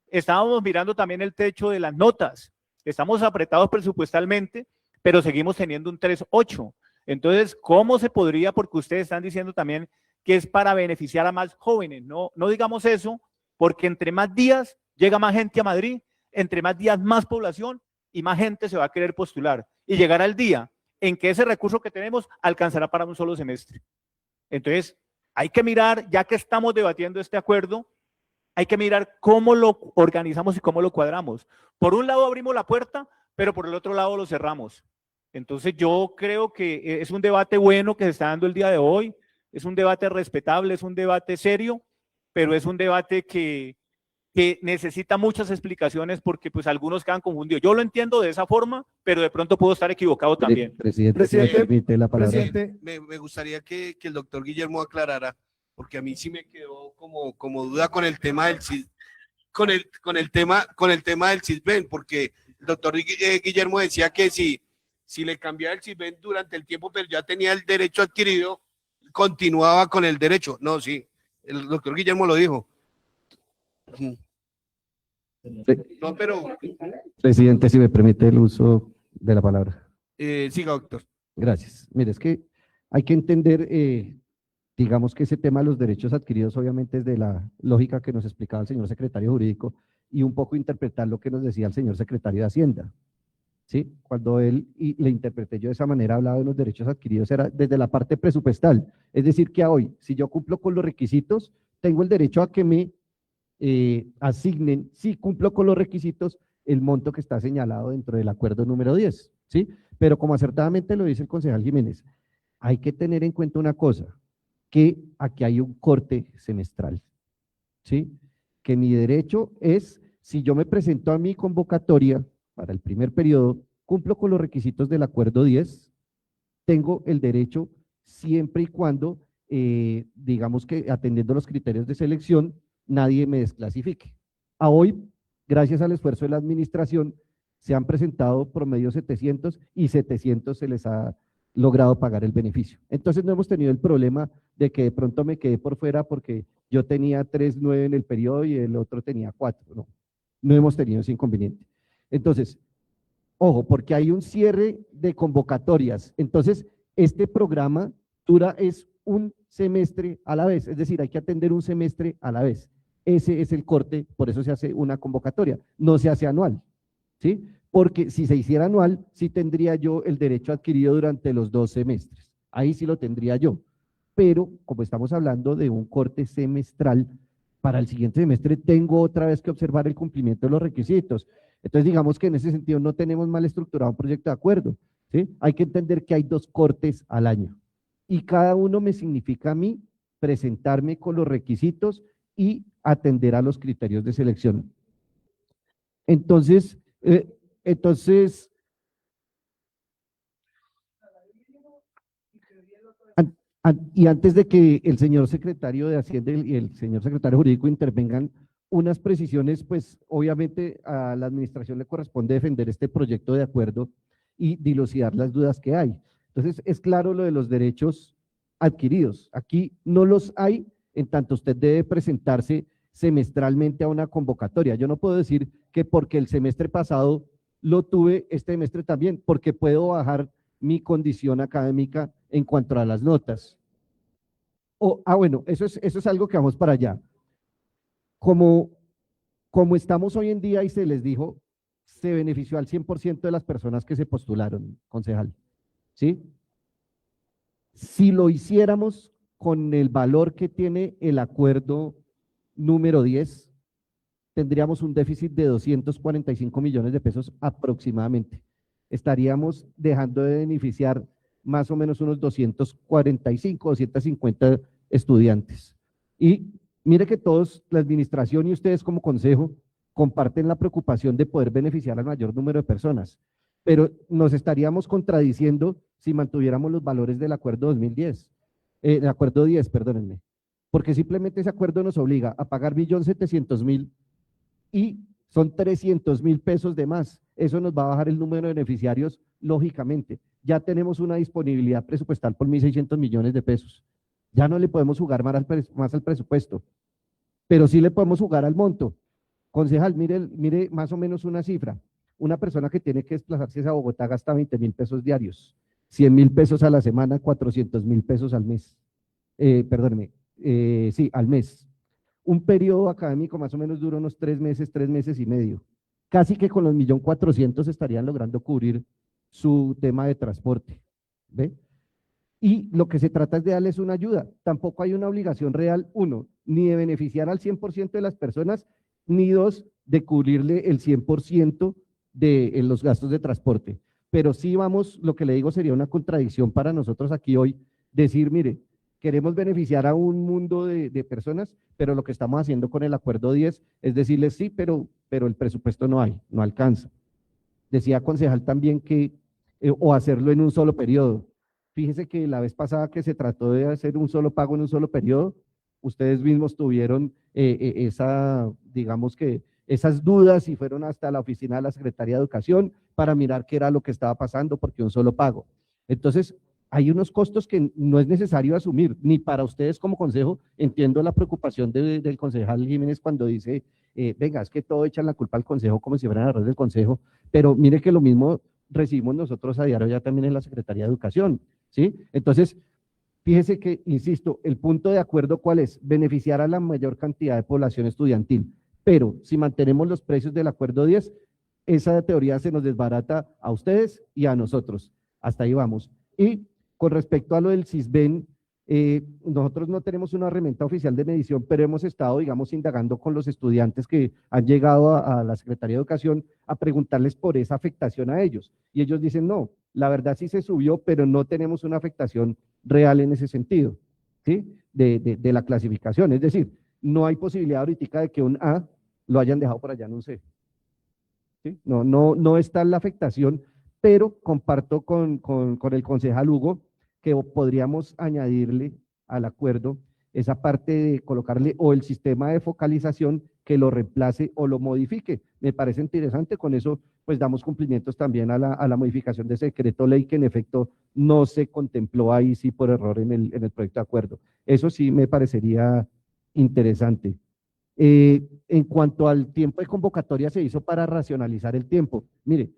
Estábamos mirando también el techo de las notas. Estamos apretados presupuestalmente, pero seguimos teniendo un 3.8. Entonces, ¿cómo se podría? Porque ustedes están diciendo también que es para beneficiar a más jóvenes. No digamos eso, porque entre más días llega más gente a Madrid, entre más días más población y más gente se va a querer postular. Y llegará el día en que ese recurso que tenemos alcanzará para un solo semestre. Entonces, hay que mirar, ya que estamos debatiendo este acuerdo, hay que mirar cómo lo organizamos y cómo lo cuadramos. Por un lado abrimos la puerta, pero por el otro lado lo cerramos. Entonces yo creo que es un debate bueno que se está dando el día de hoy, es un debate respetable, es un debate serio, pero es un debate que necesita muchas explicaciones porque pues algunos quedan confundidos. Yo lo entiendo de esa forma, pero de pronto puedo estar equivocado también. Presidente, si me Presidente, permite la palabra. Presidente, Me gustaría que el doctor Guillermo aclarara, porque a mí sí me quedó como duda con el tema del con el tema del CISBEN, porque el doctor Guillermo decía que si le cambiaba el CISBEN durante el tiempo, pero ya tenía el derecho adquirido, continuaba con el derecho. No, sí, el doctor Guillermo lo dijo. No, pero Presidente, si me permite el uso de la palabra. siga, doctor. Gracias. Mire, es que hay que entender, digamos que ese tema de los derechos adquiridos obviamente es de la lógica que nos explicaba el señor secretario jurídico y un poco interpretar lo que nos decía el señor secretario de Hacienda. ¿Sí? Cuando él, y le interpreté yo de esa manera, hablaba de los derechos adquiridos, era desde la parte presupuestal. Es decir, que a hoy, si yo cumplo con los requisitos, tengo el derecho a que me asignen, si cumplo con los requisitos, el monto que está señalado dentro del acuerdo número 10, ¿sí? Pero como acertadamente lo dice el concejal Jiménez, hay que tener en cuenta una cosa, que aquí hay un corte semestral, ¿sí? Que mi derecho es, si yo me presento a mi convocatoria para el primer periodo, cumplo con los requisitos del acuerdo 10, tengo el derecho siempre y cuando, digamos que atendiendo los criterios de selección, nadie me desclasifique. A hoy, gracias al esfuerzo de la administración, se han presentado promedio 700 y 700 se les ha logrado pagar el beneficio. Entonces no hemos tenido el problema de que de pronto me quedé por fuera porque yo tenía 3.9 en el periodo y el otro tenía 4. No hemos tenido ese inconveniente. Entonces, ojo, porque hay un cierre de convocatorias. Entonces, este programa es un semestre a la vez, es decir, hay que atender un semestre a la vez. Ese es el corte, por eso se hace una convocatoria, no se hace anual, ¿sí? Porque si se hiciera anual, sí tendría yo el derecho adquirido durante los 2 semestres, ahí sí lo tendría yo, pero como estamos hablando de un corte semestral, para el siguiente semestre tengo otra vez que observar el cumplimiento de los requisitos. Entonces digamos que en ese sentido no tenemos mal estructurado un proyecto de acuerdo, ¿sí? Hay que entender que hay 2 cortes al año y cada uno me significa a mí presentarme con los requisitos y atender a los criterios de selección. Entonces, entonces, y antes de que el señor secretario de Hacienda y el señor secretario jurídico intervengan, unas precisiones, pues obviamente a la administración le corresponde defender este proyecto de acuerdo y dilucidar las dudas que hay. Entonces, es claro lo de los derechos adquiridos. Aquí no los hay, en tanto usted debe presentarse semestralmente a una convocatoria. Yo no puedo decir que porque el semestre pasado lo tuve, este semestre también, porque puedo bajar mi condición académica en cuanto a las notas. Bueno, eso es algo que vamos para allá. Como estamos hoy en día y se les dijo, se benefició al 100% de las personas que se postularon, concejal, ¿sí? Si lo hiciéramos con el valor que tiene el acuerdo número 10, tendríamos un déficit de 245 millones de pesos aproximadamente. Estaríamos dejando de beneficiar más o menos unos 245, 250 estudiantes. Y mire que todos, la administración y ustedes como consejo, comparten la preocupación de poder beneficiar al mayor número de personas, pero nos estaríamos contradiciendo si mantuviéramos los valores del acuerdo 2010, el acuerdo 10, perdónenme, porque simplemente ese acuerdo nos obliga a pagar 1.700.000 y son 300.000 pesos de más. Eso nos va a bajar el número de beneficiarios, lógicamente. Ya tenemos una disponibilidad presupuestal por 1.600 millones de pesos. Ya no le podemos jugar más al presupuesto, pero sí le podemos jugar al monto. Concejal, mire más o menos una cifra. Una persona que tiene que desplazarse a Bogotá gasta 20.000 pesos diarios, 100.000 pesos a la semana, 400.000 pesos al mes. Perdóneme, sí, al mes. Un periodo académico más o menos dura unos 3 meses y medio. Casi que con los 1.400.000 estarían logrando cubrir su tema de transporte. ¿Ve? Y lo que se trata es de darles una ayuda. Tampoco hay una obligación real, uno, ni de beneficiar al 100% de las personas, ni dos, de cubrirle el 100% de los gastos de transporte. Pero sí vamos, lo que le digo sería una contradicción para nosotros aquí hoy, decir, mire, queremos beneficiar a un mundo de personas, pero lo que estamos haciendo con el acuerdo 10 es decirles sí, pero el presupuesto no hay, no alcanza. Decía concejal también que, o hacerlo en un solo periodo. Fíjese que la vez pasada que se trató de hacer un solo pago en un solo periodo, ustedes mismos tuvieron digamos que esas dudas y fueron hasta la oficina de la Secretaría de Educación para mirar qué era lo que estaba pasando porque un solo pago. Entonces, hay unos costos que no es necesario asumir, ni para ustedes como consejo. Entiendo la preocupación del concejal Jiménez cuando dice, venga, es que todo echan la culpa al consejo como si fueran errores del consejo, pero mire que lo mismo recibimos nosotros a diario ya también en la Secretaría de Educación, ¿sí? Entonces, fíjese que, insisto, el punto de acuerdo ¿cuál es? Beneficiar a la mayor cantidad de población estudiantil, pero si mantenemos los precios del acuerdo 10, esa teoría se nos desbarata a ustedes y a nosotros. Hasta ahí vamos. Y con respecto a lo del CISBEN, nosotros no tenemos una herramienta oficial de medición, pero hemos estado, digamos, indagando con los estudiantes que han llegado a la Secretaría de Educación a preguntarles por esa afectación a ellos. Y ellos dicen, no, la verdad sí se subió, pero no tenemos una afectación real en ese sentido, ¿sí? De la clasificación. Es decir, no hay posibilidad ahorita de que un A lo hayan dejado por allá en un C. ¿Sí? No está la afectación, pero comparto con el concejal Hugo que podríamos añadirle al acuerdo esa parte de colocarle o el sistema de focalización que lo reemplace o lo modifique. Me parece interesante, con eso pues damos cumplimientos también a la modificación de ese decreto ley que en efecto no se contempló ahí sí por error en el proyecto de acuerdo. Eso sí me parecería interesante. En cuanto al tiempo de convocatoria, se hizo para racionalizar el tiempo. Mire,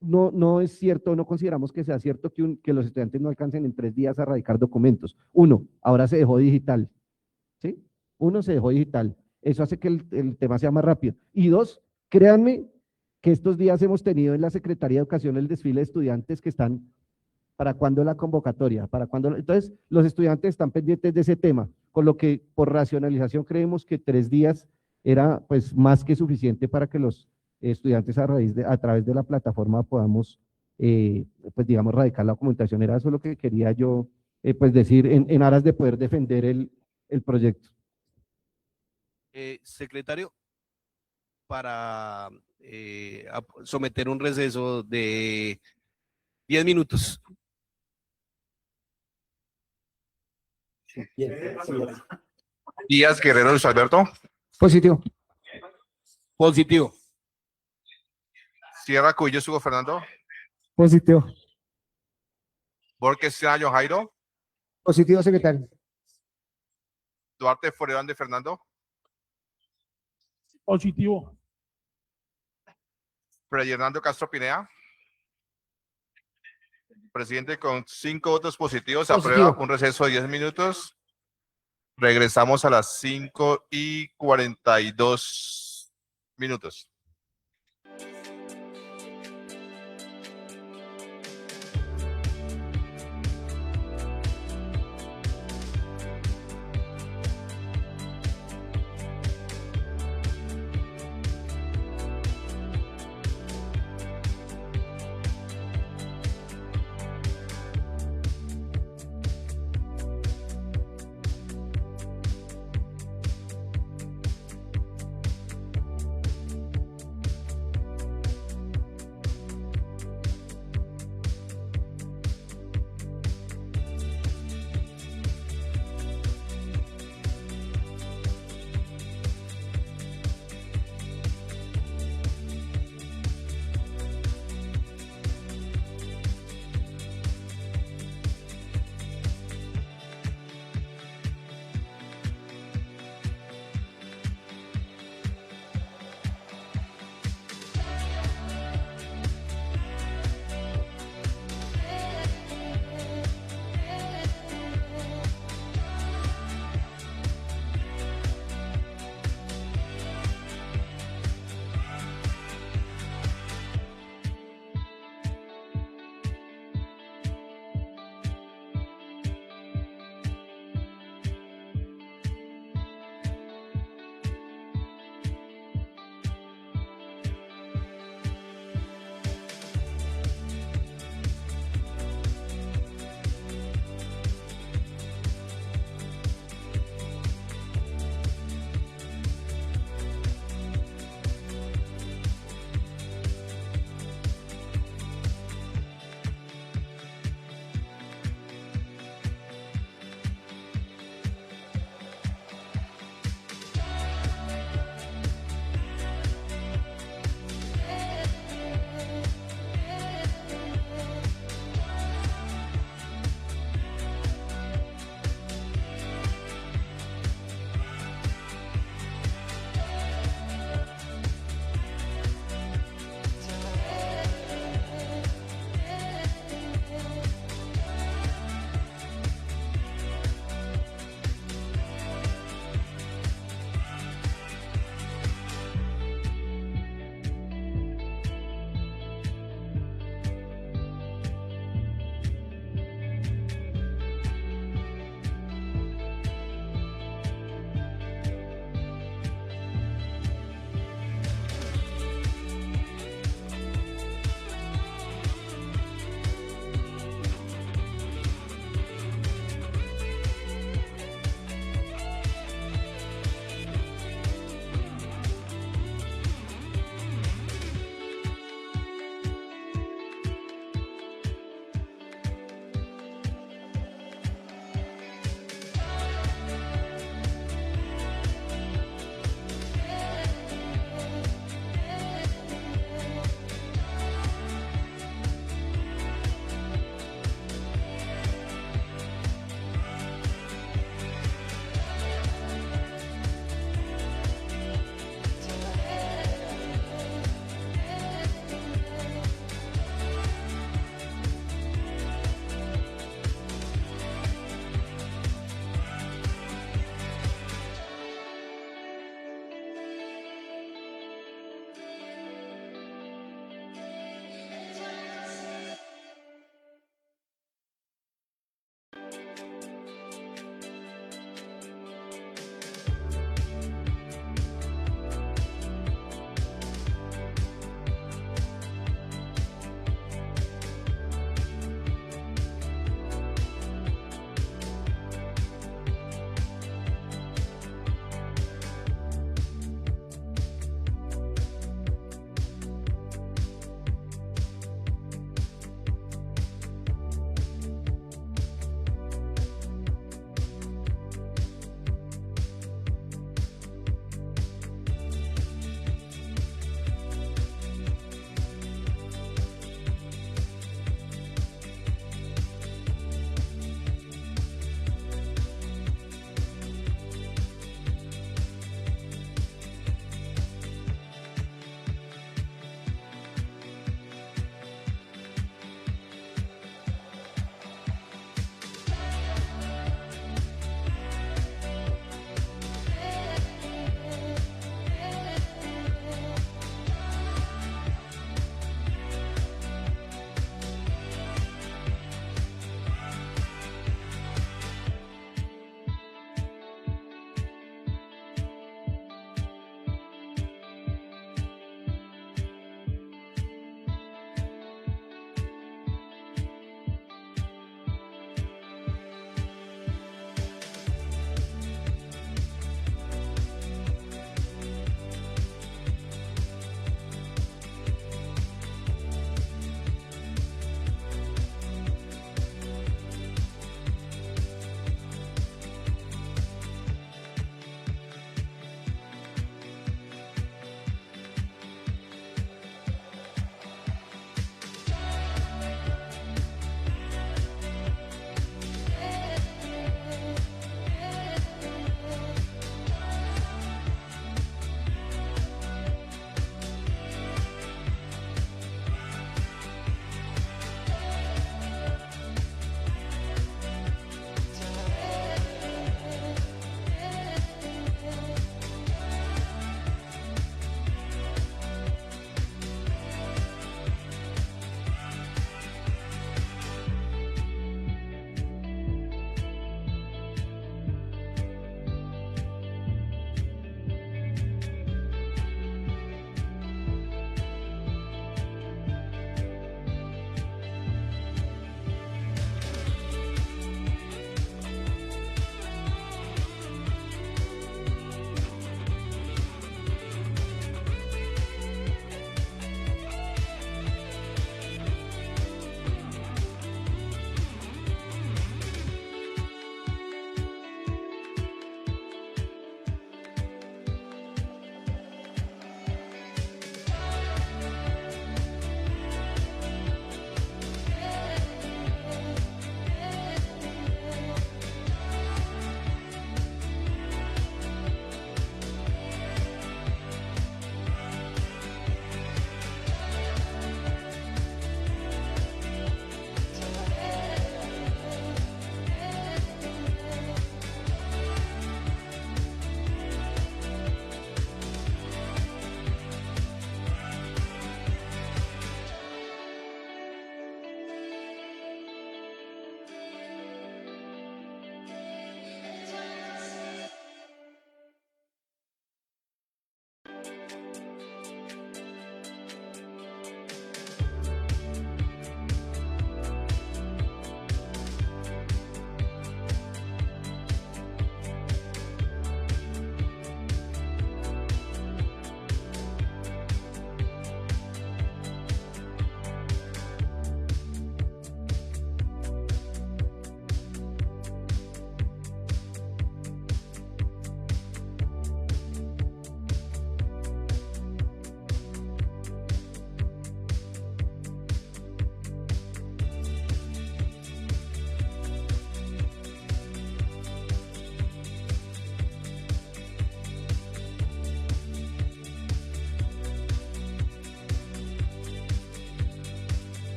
no es cierto, no consideramos que sea cierto que los estudiantes no alcancen en 3 días a radicar documentos. Uno, ahora se dejó digital, ¿sí? Uno, se dejó digital. Eso hace que el tema sea más rápido. Y dos, créanme que estos días hemos tenido en la Secretaría de Educación el desfile de estudiantes que están, ¿para cuándo la convocatoria? ¿Para cuándo? Entonces, los estudiantes están pendientes de ese tema, con lo que por racionalización creemos que 3 días era pues más que suficiente para que los estudiantes a través de la plataforma podamos, pues digamos, radicar la documentación. Era eso lo que quería yo, pues decir en aras de poder defender el proyecto. Secretario, para someter un receso de 10 minutos. Díaz Guerrero Luis Alberto. Positivo. Positivo. Sierra Cubillos Hugo Fernando. Positivo. Borges Sena John Jairo. Positivo, secretario. Duarte Forero de Fernando. Positivo. Freddy Hernando Castro Pinea. Presidente, con 5 votos positivos, aprueba un receso de 10 minutos. Regresamos a las 5:42 minutos.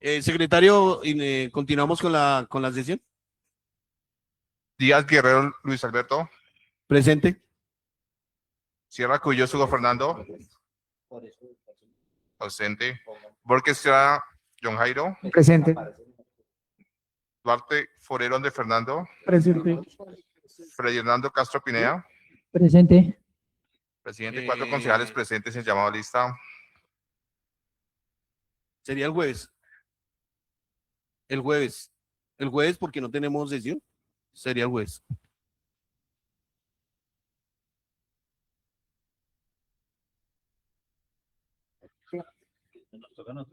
Eh, secretario, continuamos con la sesión. Díaz Guerrero Luis Alberto. Presente. Sierra Cuyos Hugo Fernando. Ausente. Borges Estrada John Jairo. Presente. Duarte Forerón de Fernando. Presente. Freddy Hernando Castro Pineda. Presente. Presidente, 4 concejales presentes en llamado a lista. Sería el jueves. El jueves. El jueves porque no tenemos sesión. Sería el jueves.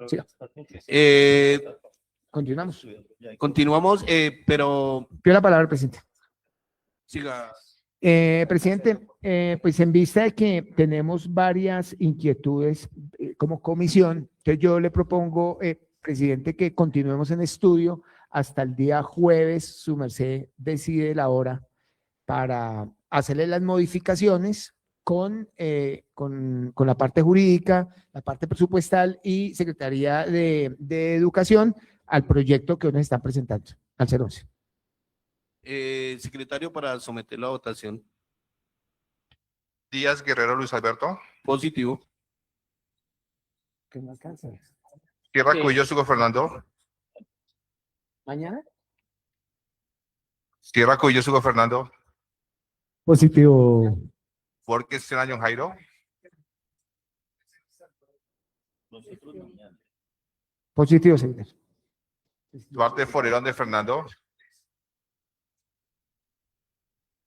Sí. Continuamos. Continuamos, pero Pido la palabra, presidente. siga. Presidente, pues en vista de que tenemos varias inquietudes como comisión, entonces yo le propongo, presidente, que continuemos en estudio hasta el día jueves. Su merced decide la hora para hacerle las modificaciones con la parte jurídica, la parte presupuestal y Secretaría de Educación al proyecto que hoy nos están presentando, al 011. Secretario, para someterlo a votación. Díaz Guerrero Luis Alberto. Positivo. Que no alcanza. Sierra ¿Qué? Cuyos Hugo Fernando. ¿Mañana? Sierra Cuyos Hugo Fernando. Positivo. Borges Estrada John Jairo. Positivo, secretario. Duarte Forerón de Fernando.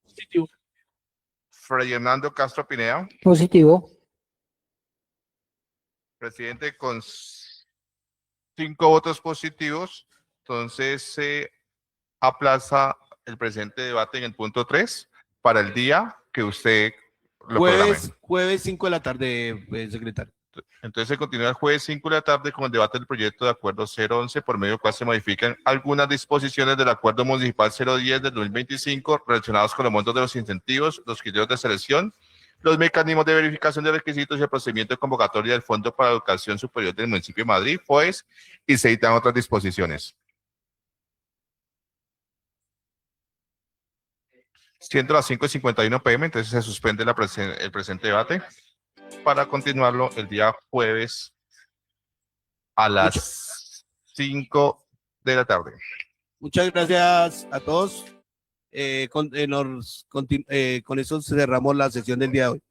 Positivo. Freddy Hernando Castro Pineda. Positivo. Presidente, con 5 votos positivos, entonces se aplaza el presente debate en el punto 3 para el día que usted lo programe. Jueves 5 de la tarde, secretario. Entonces se continúa el jueves 5 de la tarde con el debate del proyecto de acuerdo 011, por medio del cual se modifican algunas disposiciones del acuerdo municipal 010 del 2025 relacionados con los montos de los incentivos, los criterios de selección, los mecanismos de verificación de requisitos y el procedimiento de convocatoria del Fondo para la Educación Superior del Municipio de Madrid, FOES, y se dictan otras disposiciones. Siendo las 5:51 p.m., entonces se suspende el presente debate para continuarlo el día jueves a las 5 de la tarde. Muchas gracias a todos. Con eso cerramos la sesión del día de hoy.